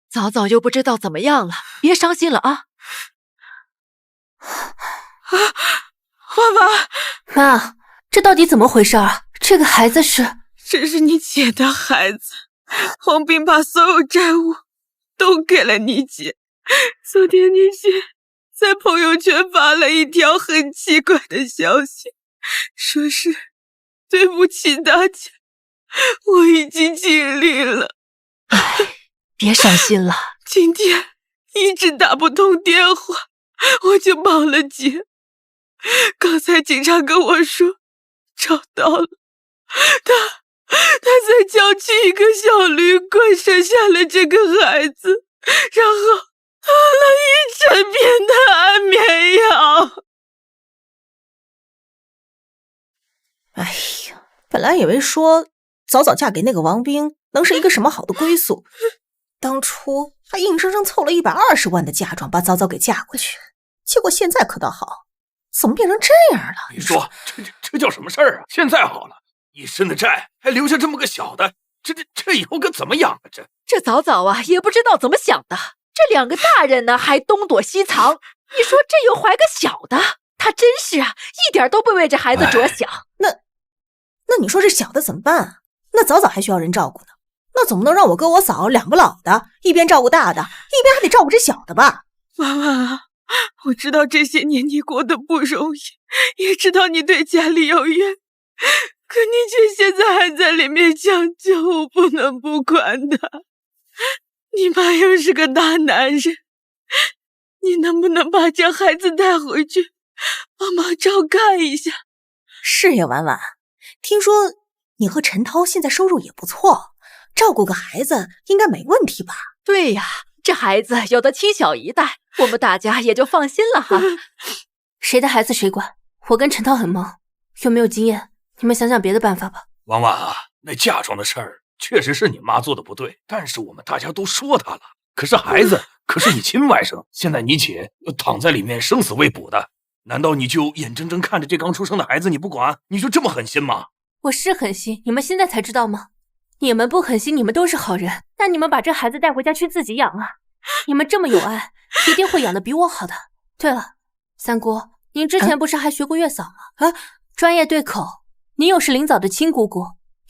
早早又不知道怎么样了，别伤心了啊！妈妈，妈，这到底怎么回事啊？这个孩子是……这是你姐的孩子，王斌把所有债务都给了你姐。昨天你姐在朋友圈发了一条很奇怪的消息，说是对不起大家，我已经尽力了。别伤心了。今天一直打不通电话，我就报了警。刚才警察跟我说找到了，他在郊区一个小旅馆生下了这个孩子，然后喝了一整片的安眠药。哎呀，本来以为说早早嫁给那个王斌能是一个什么好的归宿，当初还硬生生凑了120万的嫁妆把早早给嫁过去，结果现在可倒好，怎么变成这样了？你说这叫什么事儿啊？现在好了，一身的债还留下这么个小的，这以后可怎么养啊？这早早啊也不知道怎么想的，这2个大人呢还东躲西藏，你说这又怀个小的，他真是啊一点都不为这孩子着想。那你说这小的怎么办啊？那早早还需要人照顾呢，那总不能让我哥我嫂2个老的一边照顾大的，一边还得照顾这小的吧？妈妈，我知道这些年你过得不容易，也知道你对家里有怨，可你姐现在还在里面抢救，我不能不管她。你妈又是个大男人，你能不能把这孩子带回去，帮忙照看一下？是呀，婉婉，听说你和陈涛现在收入也不错，照顾个孩子应该没问题吧？对呀，这孩子有的亲小姨带，我们大家也就放心了哈。谁的孩子谁管，我跟陈涛很忙，又没有经验，你们想想别的办法吧。婉婉啊，那嫁妆的事儿确实是你妈做的不对，但是我们大家都说她了。可是孩子可是你亲外甥，现在你姐又躺在里面生死未卜的，难道你就眼睁睁看着这刚出生的孩子你不管，你就这么狠心吗？我是狠心，你们现在才知道吗？你们不狠心，你们都是好人，那你们把这孩子带回家去自己养啊！你们这么有爱，一定会养得比我好的。对了，三姑，您之前不是还学过月嫂吗？专业对口，您又是林早的亲姑姑，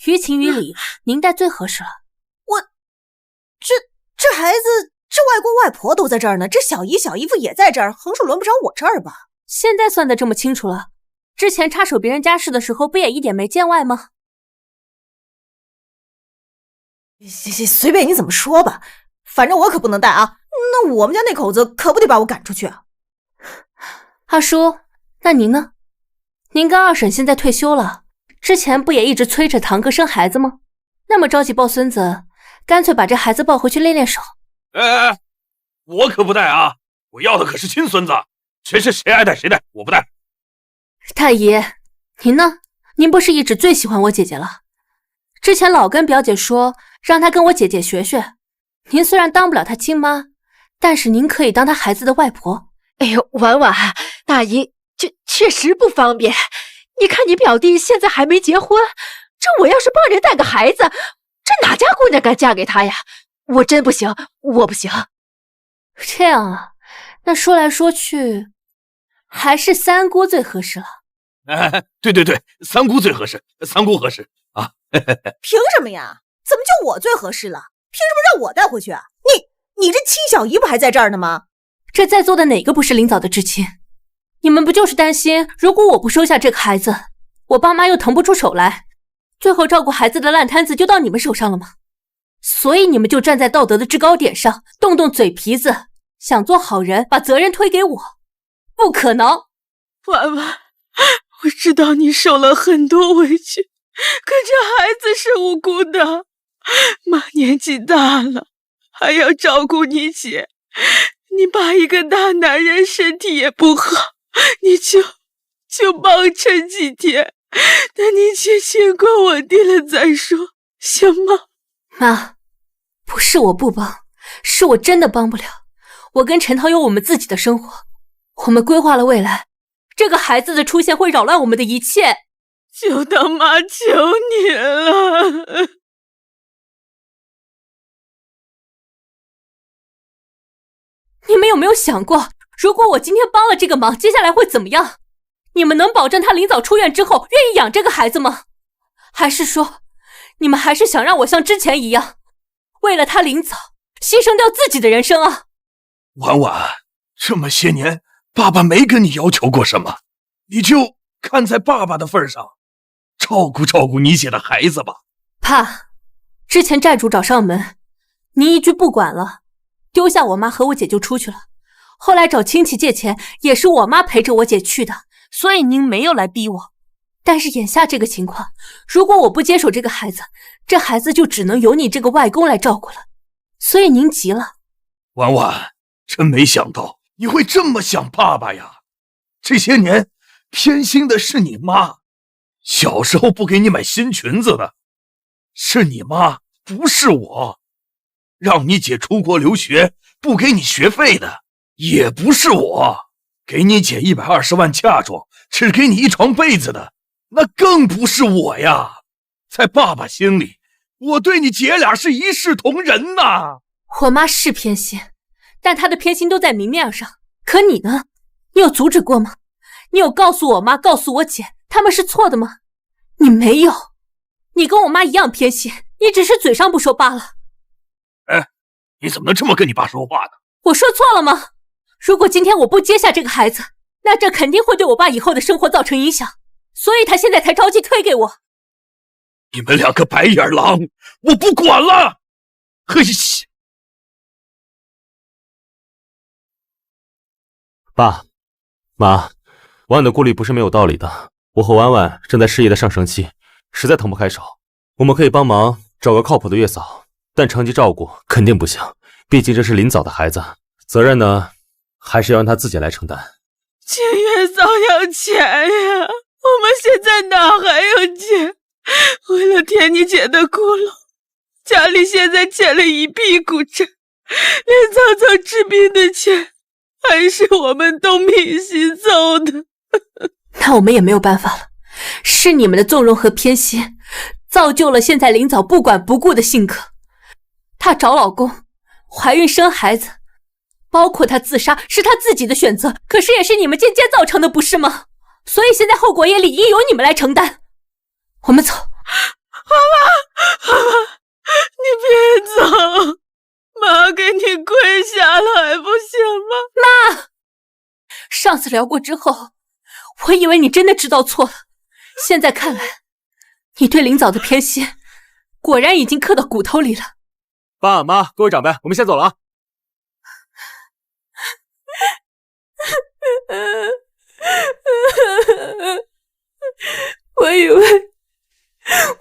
于情于理，您带最合适了。这孩子，这外公外婆都在这儿呢，这小姨小姨夫也在这儿，横竖轮不着我这儿吧？现在算得这么清楚了，之前插手别人家事的时候，不也一点没见外吗？随便你怎么说吧，反正我可不能带啊！那我们家那口子可不得把我赶出去啊！二叔，那您呢？您跟二婶现在退休了，之前不也一直催着堂哥生孩子吗？那么着急抱孙子，干脆把这孩子抱回去练练手。哎，我可不带啊！我要的可是亲孙子，谁爱带谁带，我不带。大姨，您呢？您不是一直最喜欢我姐姐了？之前老跟表姐说，让她跟我姐姐学学。您虽然当不了她亲妈，但是您可以当她孩子的外婆。哎呦，婉婉，大姨，这确实不方便。你看你表弟现在还没结婚，这我要是帮人带个孩子，这哪家姑娘敢嫁给他呀？我真不行，我不行。这样啊，那说来说去，还是三姑最合适了。哎，对，三姑最合适，三姑合适啊！凭什么呀？怎么就我最合适了？凭什么让我带回去啊？你这亲小姨不还在这儿呢吗？这在座的哪个不是林早的至亲？你们不就是担心，如果我不收下这个孩子，我爸妈又腾不出手来，最后照顾孩子的烂摊子就到你们手上了吗？所以你们就站在道德的制高点上，动动嘴皮子，想做好人，把责任推给我，不可能。婉婉，我知道你受了很多委屈，可这孩子是无辜的，妈年纪大了，还要照顾你姐，你爸一个大男人身体也不好，你就帮衬几天，等你姐情况稳定了再说，行吗？妈，不是我不帮，是我真的帮不了。我跟陈涛有我们自己的生活，我们规划了未来，这个孩子的出现会扰乱我们的一切。就当妈求你了。你们有没有想过，如果我今天帮了这个忙，接下来会怎么样？你们能保证他临早出院之后愿意养这个孩子吗？还是说，你们还是想让我像之前一样，为了他临早牺牲掉自己的人生啊？婉婉，这么些年，爸爸没跟你要求过什么，你就看在爸爸的份上，照顾你姐的孩子吧。爸，之前债主找上门，您一句不管了，丢下我妈和我姐就出去了。后来找亲戚借钱，也是我妈陪着我姐去的，所以您没有来逼我。但是眼下这个情况，如果我不接手这个孩子，这孩子就只能由你这个外公来照顾了。所以您急了。婉婉，真没想到你会这么想爸爸呀！这些年偏心的是你妈，小时候不给你买新裙子的是你妈，不是我。让你姐出国留学不给你学费的也不是我，给你姐120万嫁妆只给你一床被子的那更不是我呀。在爸爸心里，我对你姐俩是一视同仁呐。我妈是偏心，但她的偏心都在明面上。可你呢？你有阻止过吗？你有告诉我妈，告诉我姐，他们是错的吗？你没有。你跟我妈一样偏心，你只是嘴上不说罢了。哎，你怎么能这么跟你爸说话呢？我说错了吗？如果今天我不接下这个孩子，那这肯定会对我爸以后的生活造成影响，所以他现在才着急推给我。你们两个白眼狼，我不管了。嘿，爸妈，婉婉的顾虑不是没有道理的。我和婉婉正在事业的上升期，实在腾不开手。我们可以帮忙找个靠谱的月嫂，但长期照顾肯定不行，毕竟这是林早的孩子，责任呢还是要让他自己来承担。请月嫂要钱呀，我们现在哪还有钱？为了填你姐的窟窿，家里现在欠了一屁股债，连早早治病的钱还是我们东拼西凑的。那我们也没有办法了，是你们的纵容和偏心，造就了现在林早不管不顾的性格。她找老公，怀孕生孩子，包括她自杀是她自己的选择，可是也是你们间接造成的，不是吗？所以现在后果也理应由你们来承担。我们走。妈妈，你别走，妈给你跪下了还不行吗？妈，上次聊过之后，我以为你真的知道错了，现在看来，你对林早的偏心，果然已经刻到骨头里了。爸妈，各位长辈，我们先走了啊。我以为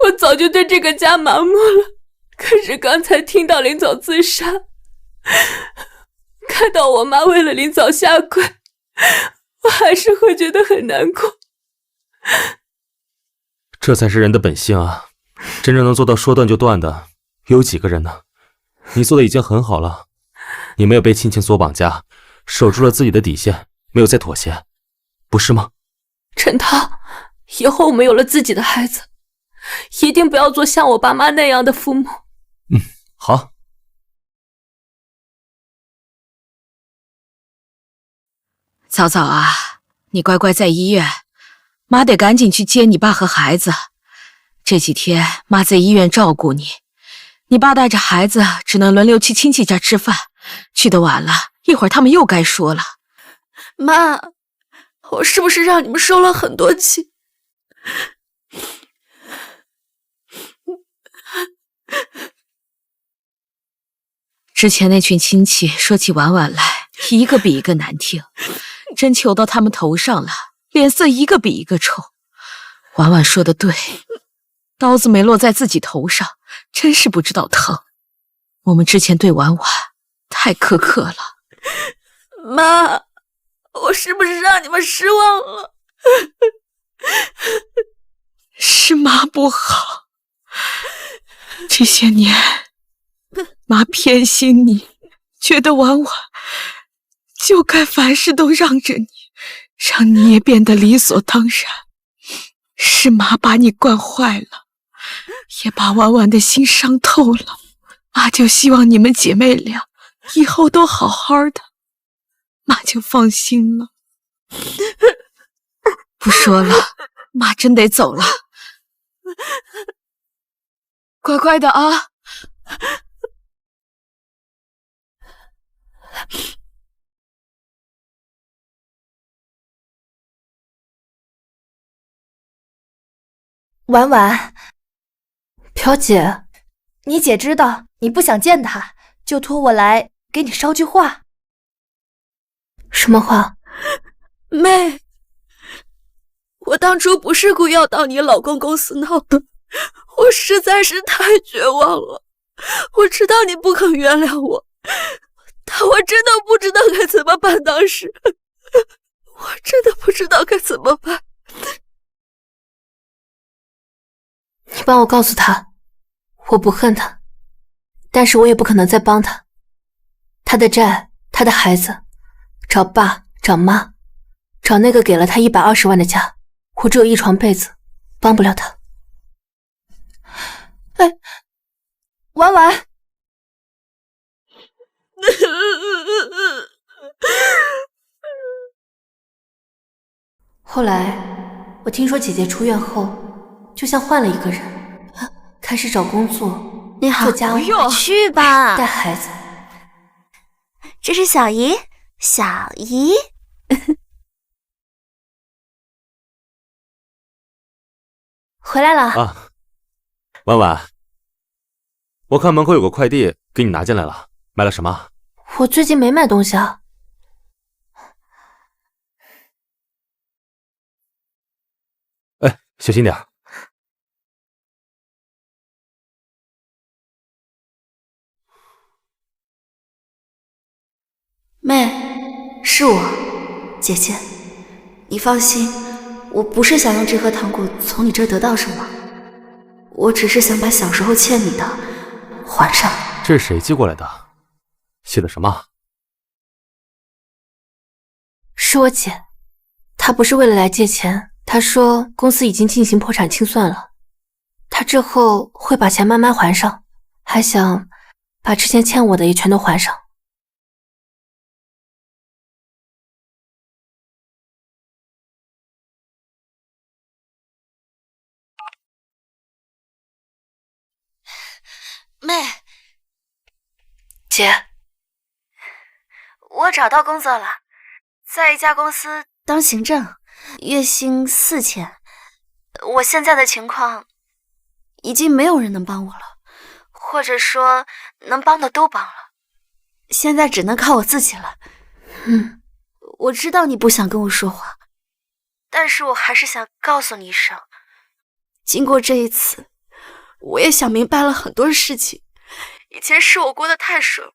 我早就对这个家麻木了，可是刚才听到林早自杀，看到我妈为了林早下跪，我还是会觉得很难过。这才是人的本性啊！真正能做到说断就断的，有几个人呢？你做的已经很好了，你没有被亲情所绑架，守住了自己的底线，没有再妥协，不是吗？陈涛，以后我们有了自己的孩子，一定不要做像我爸妈那样的父母。好。早早啊，你乖乖在医院，妈得赶紧去接你爸和孩子。这几天妈在医院照顾你，你爸带着孩子只能轮流去亲戚家吃饭，去得晚了，一会儿他们又该说了。妈，我是不是让你们受了很多气？之前那群亲戚说起婉婉来，一个比一个难听，真求到他们头上了，脸色一个比一个臭。婉婉说的对，刀子没落在自己头上，真是不知道疼。我们之前对婉婉太苛刻了。妈，我是不是让你们失望了？是妈不好，这些年妈偏心你，觉得婉婉就该凡事都让着你，让你也变得理所当然。是妈把你惯坏了，也把婉婉的心伤透了。妈就希望你们姐妹俩以后都好好的，妈就放心了。不说了，妈真得走了。乖乖的啊。婉婉，飘姐，你姐知道你不想见她，就托我来给你捎句话。什么话？妹，我当初不是故意要到你老公公司闹的，我实在是太绝望了。我知道你不肯原谅我，但我真的不知道该怎么办。当时，我真的不知道该怎么办。你帮我告诉他，我不恨他，但是我也不可能再帮他。他的债，他的孩子，找爸找妈，找那个给了他120万的家，我只有一床被子，帮不了他。哎，婉婉，后来我听说姐姐出院后，就像换了一个人，开始找工作，你好，做家务，去吧，带孩子。这是小姨，小姨。回来了啊，婉婉，我看门口有个快递给你拿进来了，买了什么？我最近没买东西啊。哎，小心点。妹，是我，姐姐，你放心，我不是想用这盒糖果从你这儿得到什么，我只是想把小时候欠你的还上。这是谁寄过来的？写的什么？是我姐，她不是为了来借钱，她说公司已经进行破产清算了，他之后会把钱慢慢还上，还想把之前欠我的也全都还上。妹，姐，我找到工作了，在一家公司当行政，月薪4000。我现在的情况，已经没有人能帮我了，或者说能帮的都帮了，现在只能靠我自己了。我知道你不想跟我说话，但是我还是想告诉你一声，经过这一次，我也想明白了很多事情。以前是我过得太顺，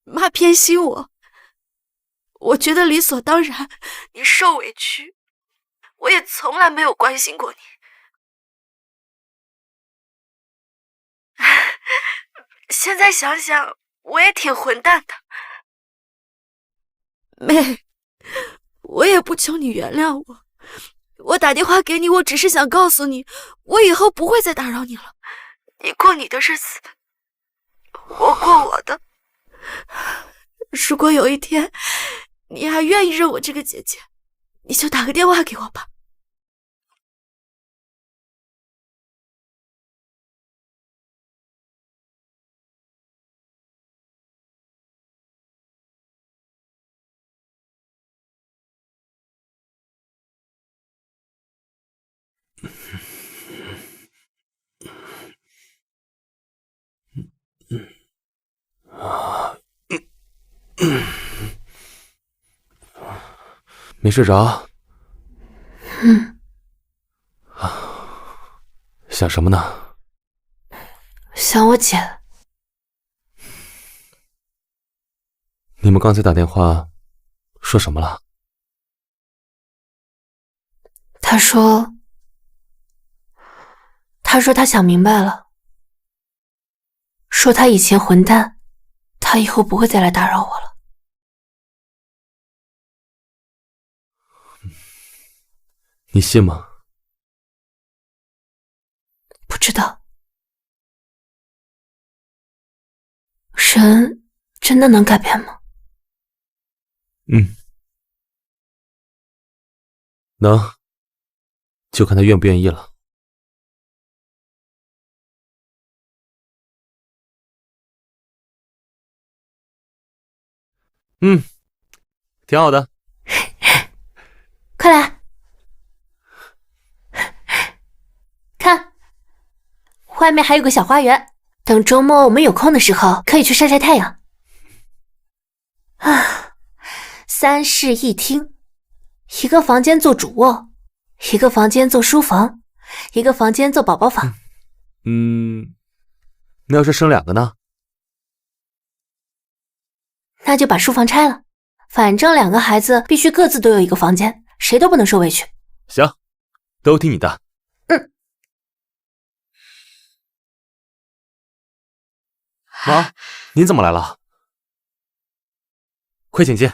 妈偏心我，我觉得理所当然，你受委屈，我也从来没有关心过你。现在想想，我也挺混蛋的。妹，我也不求你原谅我，我打电话给你，我只是想告诉你，我以后不会再打扰你了。你过你的日子，我过我的。如果有一天你还愿意认我这个姐姐，你就打个电话给我吧。没睡着？想什么呢？想我姐。你们刚才打电话说什么了？他说他想明白了，说他以前混蛋，他以后不会再来打扰我了。你信吗？不知道。人真的能改变吗？能，就看他愿不愿意了。挺好的。快来看，外面还有个小花园，等周末我们有空的时候可以去晒晒太阳。3室1厅，一个房间做主卧，一个房间做书房，一个房间做宝宝房。那要是生2个呢？那就把书房拆了，反正2个孩子必须各自都有一个房间，谁都不能受委屈。行，都听你的。妈，您怎么来了？快请进。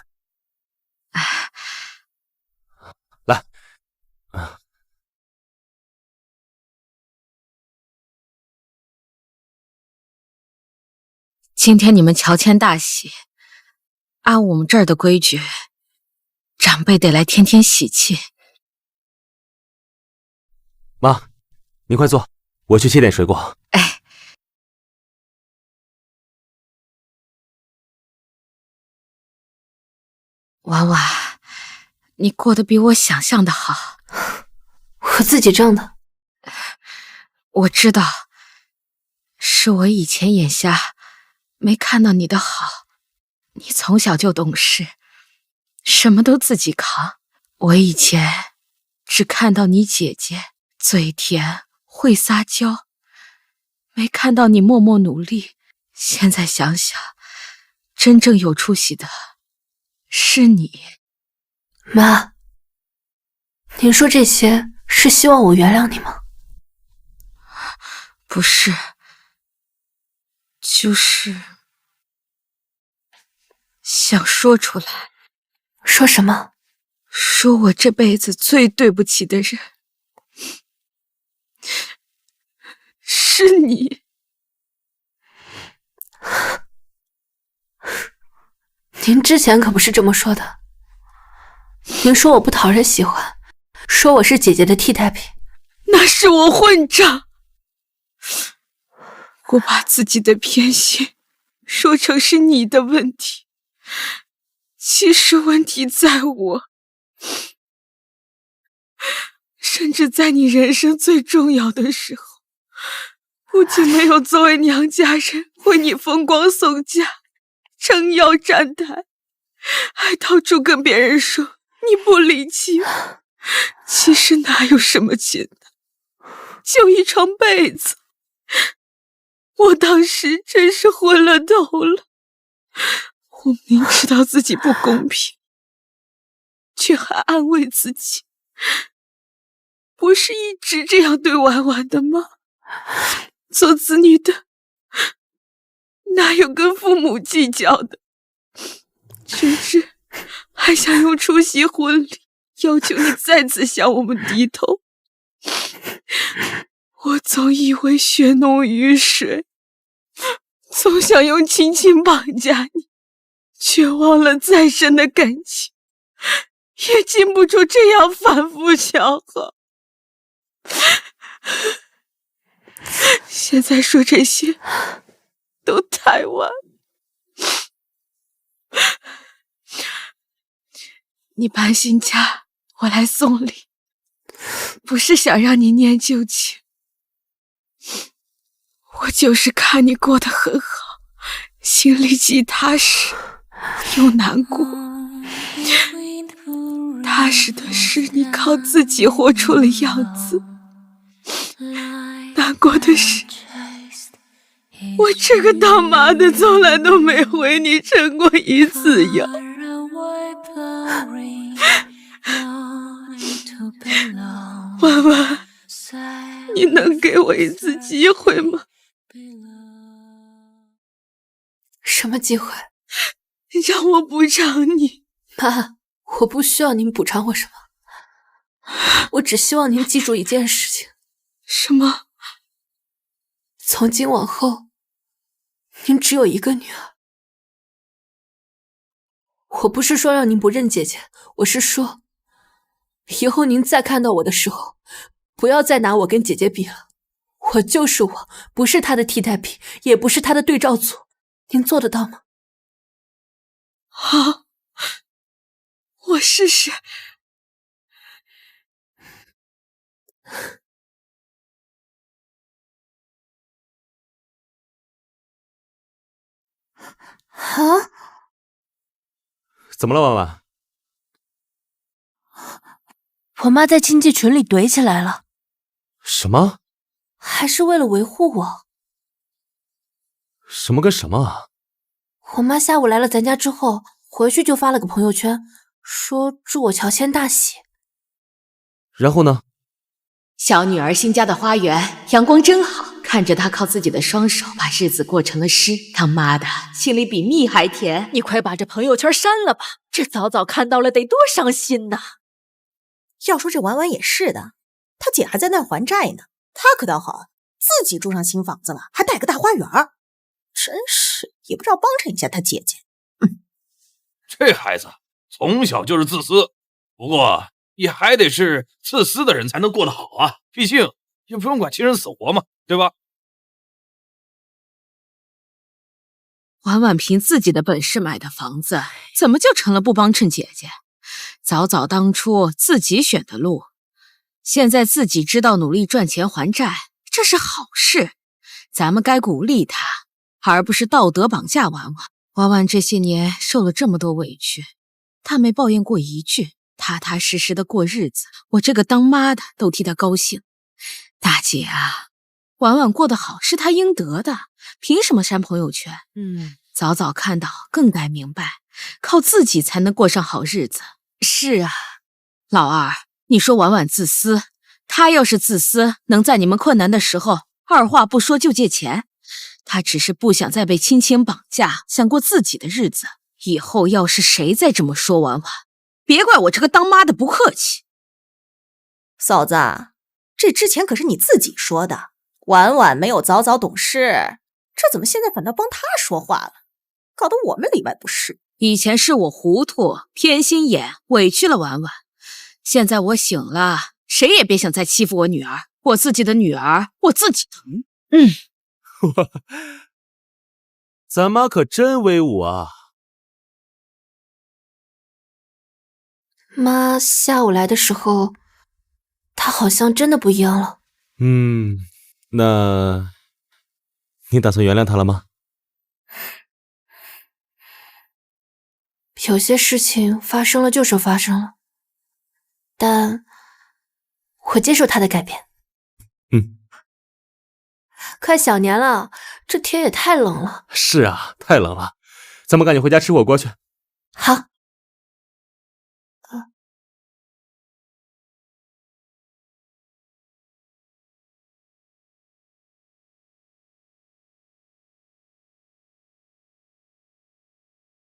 来。今天你们乔迁大喜，按我们这儿的规矩，长辈得来添添喜气。妈，您快坐，我去切点水果。婉婉，你过得比我想象的好。我自己挣的。我知道，是我以前眼瞎，没看到你的好。你从小就懂事，什么都自己扛。我以前只看到你姐姐嘴甜会撒娇，没看到你默默努力。现在想想，真正有出息的是你。妈，您说这些是希望我原谅你吗？不是，就是想说出来。说什么？说我这辈子最对不起的人是你。您之前可不是这么说的。您说我不讨人喜欢，说我是姐姐的替代品。那是我混账，我把自己的偏心说成是你的问题，其实问题在我。甚至在你人生最重要的时候，不仅没有作为娘家人为你风光送嫁、撑腰站台，还到处跟别人说你不离亲。其实哪有什么亲的，就一床被子。我当时真是昏了头了，我明知道自己不公平，却还安慰自己，不是一直这样对婉婉的吗？做子女的哪有跟父母计较的，甚至还想用出席婚礼要求你再次向我们低头。我总以为血浓于水，总想用亲情绑架你，却忘了再深的感情也经不住这样反复消耗。现在说这些都太晚。你搬新家，我来送礼，不是想让你念旧情，我就是看你过得很好，心里既踏实又难过。踏实的是你靠自己活出了样子，难过的是我这个当妈的从来都没为你撑过一次腰。婉婉，你能给我一次机会吗？什么机会？让我补偿你。妈，我不需要您补偿我什么，我只希望您记住一件事情。什么？从今往后，您只有一个女儿。我不是说让您不认姐姐，我是说，以后您再看到我的时候，不要再拿我跟姐姐比了。我就是我，不是她的替代品，也不是她的对照组。您做得到吗？好，我试试。啊？怎么了，婉婉？我妈在亲戚群里怼起来了。什么？还是为了维护我？什么跟什么啊？我妈下午来了咱家之后，回去就发了个朋友圈，说祝我乔迁大喜。然后呢？小女儿新家的花园阳光真好，看着她靠自己的双手把日子过成了诗，当妈的心里比蜜还甜。你快把这朋友圈删了吧，这早早看到了得多伤心呐！要说这婉婉也是的，她姐还在那还债呢，她可倒好，自己住上新房子了，还带个大花园，真是也不知道帮衬一下她姐姐。这孩子从小就是自私，不过也还得是自私的人才能过得好啊，毕竟也不用管亲人死活嘛，对吧？婉婉凭自己的本事买的房子，怎么就成了不帮衬姐姐？早早当初自己选的路，现在自己知道努力赚钱还债，这是好事，咱们该鼓励她，而不是道德绑架婉婉。婉婉这些年受了这么多委屈，她没抱怨过一句，踏踏实实的过日子，我这个当妈的都替她高兴。大姐啊，婉婉过得好是她应得的，凭什么删朋友圈？早早看到更该明白，靠自己才能过上好日子。是啊，老二，你说婉婉自私，她要是自私，能在你们困难的时候二话不说就借钱，她只是不想再被亲情绑架，想过自己的日子。以后要是谁再这么说婉婉，别怪我这个当妈的不客气。嫂子，这之前可是你自己说的，婉婉没有早早懂事，这怎么现在反倒帮她说话了？搞得我们里外不是。以前是我糊涂、偏心眼，委屈了婉婉。现在我醒了，谁也别想再欺负我女儿。我自己的女儿，我自己疼。咱妈可真威武啊！妈下午来的时候，她好像真的不一样了。那你打算原谅她了吗？有些事情发生了就是发生了，但我接受她的改变。快小年了，这天也太冷了。是啊，太冷了，咱们赶紧回家吃火锅去。好。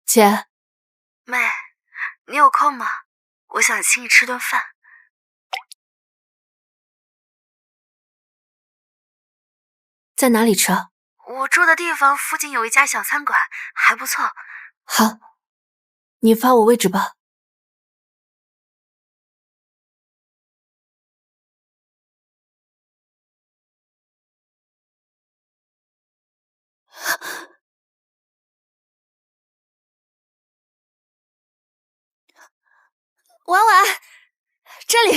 姐，妹，你有空吗？我想请你吃顿饭。在哪里吃啊？我住的地方附近有一家小餐馆，还不错。好，你发我位置吧。婉婉，这里。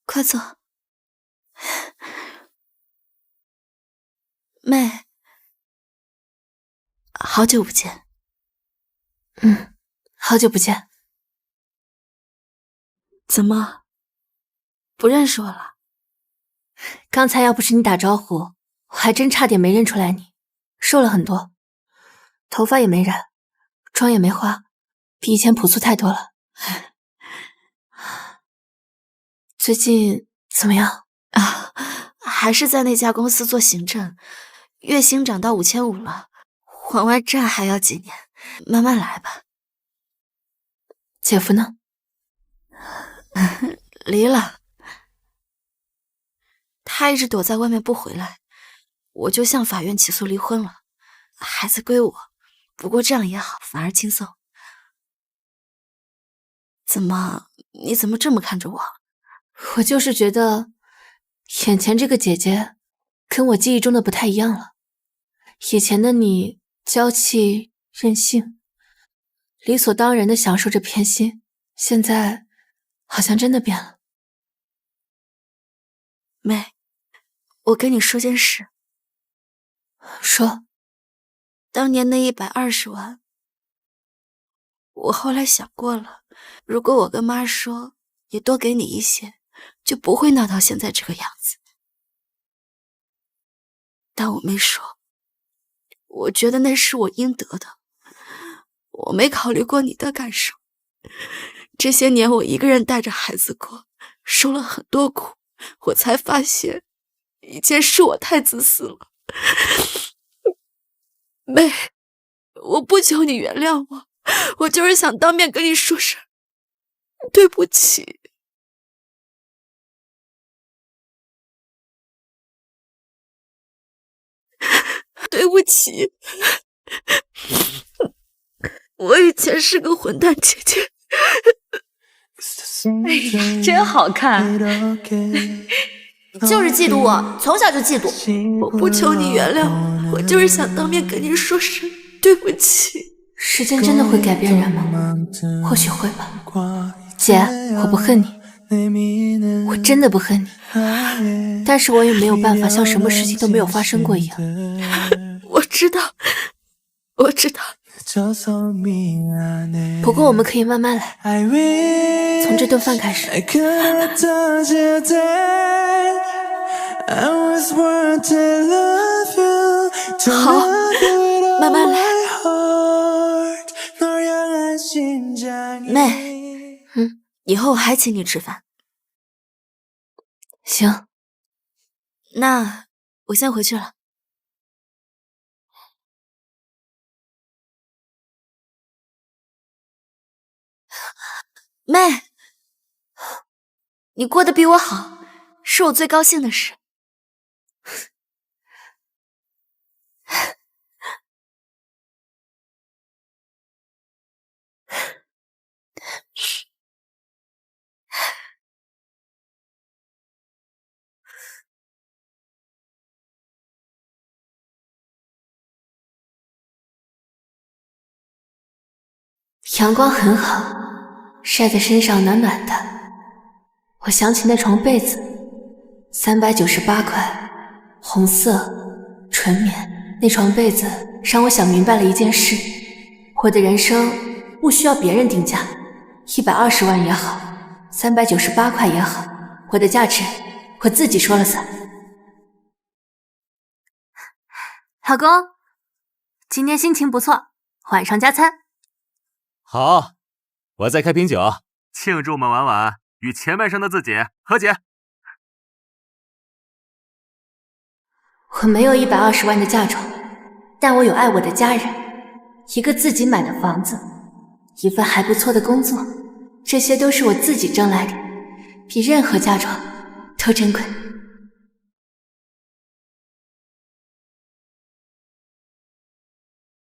快坐。妹，好久不见。好久不见。怎么，不认识我了？刚才要不是你打招呼，我还真差点没认出来你。瘦了很多，头发也没染，妆也没化，比以前朴素太多了。最近怎么样啊？还是在那家公司做行政，月薪涨到5500了。往外站还要几年，慢慢来吧。姐夫呢？离了，他一直躲在外面不回来，我就向法院起诉离婚了，孩子归我。不过这样也好，反而轻松。怎么？你怎么这么看着我？我就是觉得，眼前这个姐姐，跟我记忆中的不太一样了。以前的你娇气任性，理所当然的享受着偏心，现在好像真的变了。妹，我跟你说件事。说。当年那120万，我后来想过了，如果我跟妈说，也多给你一些，就不会闹到现在这个样子。但我没说，我觉得那是我应得的，我没考虑过你的感受。这些年我一个人带着孩子过，受了很多苦，我才发现，以前是我太自私了。妹，我不求你原谅我，我就是想当面跟你说声对不起。对不起，我以前是个混蛋姐姐。哎呀，真好看！就是嫉妒我，从小就嫉妒。我不求你原谅我，就是想当面跟你说声对不起。时间真的会改变人吗？或许会吧。姐，我不恨你，我真的不恨你，但是我也没有办法像什么事情都没有发生过一样。我知道，我知道。不过我们可以慢慢来，从这顿饭开始。好，慢慢来。妹，以后我还请你吃饭。行，那我先回去了。妹，你过得比我好，是我最高兴的事。阳光很好，晒在身上暖暖的。我想起那床被子，398块，红色，纯棉。那床被子让我想明白了一件事：我的人生不需要别人定价，120万也好，398块也好，我的价值我自己说了算。老公，今天心情不错，晚上加餐。好，我再开瓶酒，庆祝我们婉婉与前半生的自己和解。我没有120万的嫁妆，但我有爱我的家人，一个自己买的房子，一份还不错的工作，这些都是我自己挣来的，比任何嫁妆都珍贵。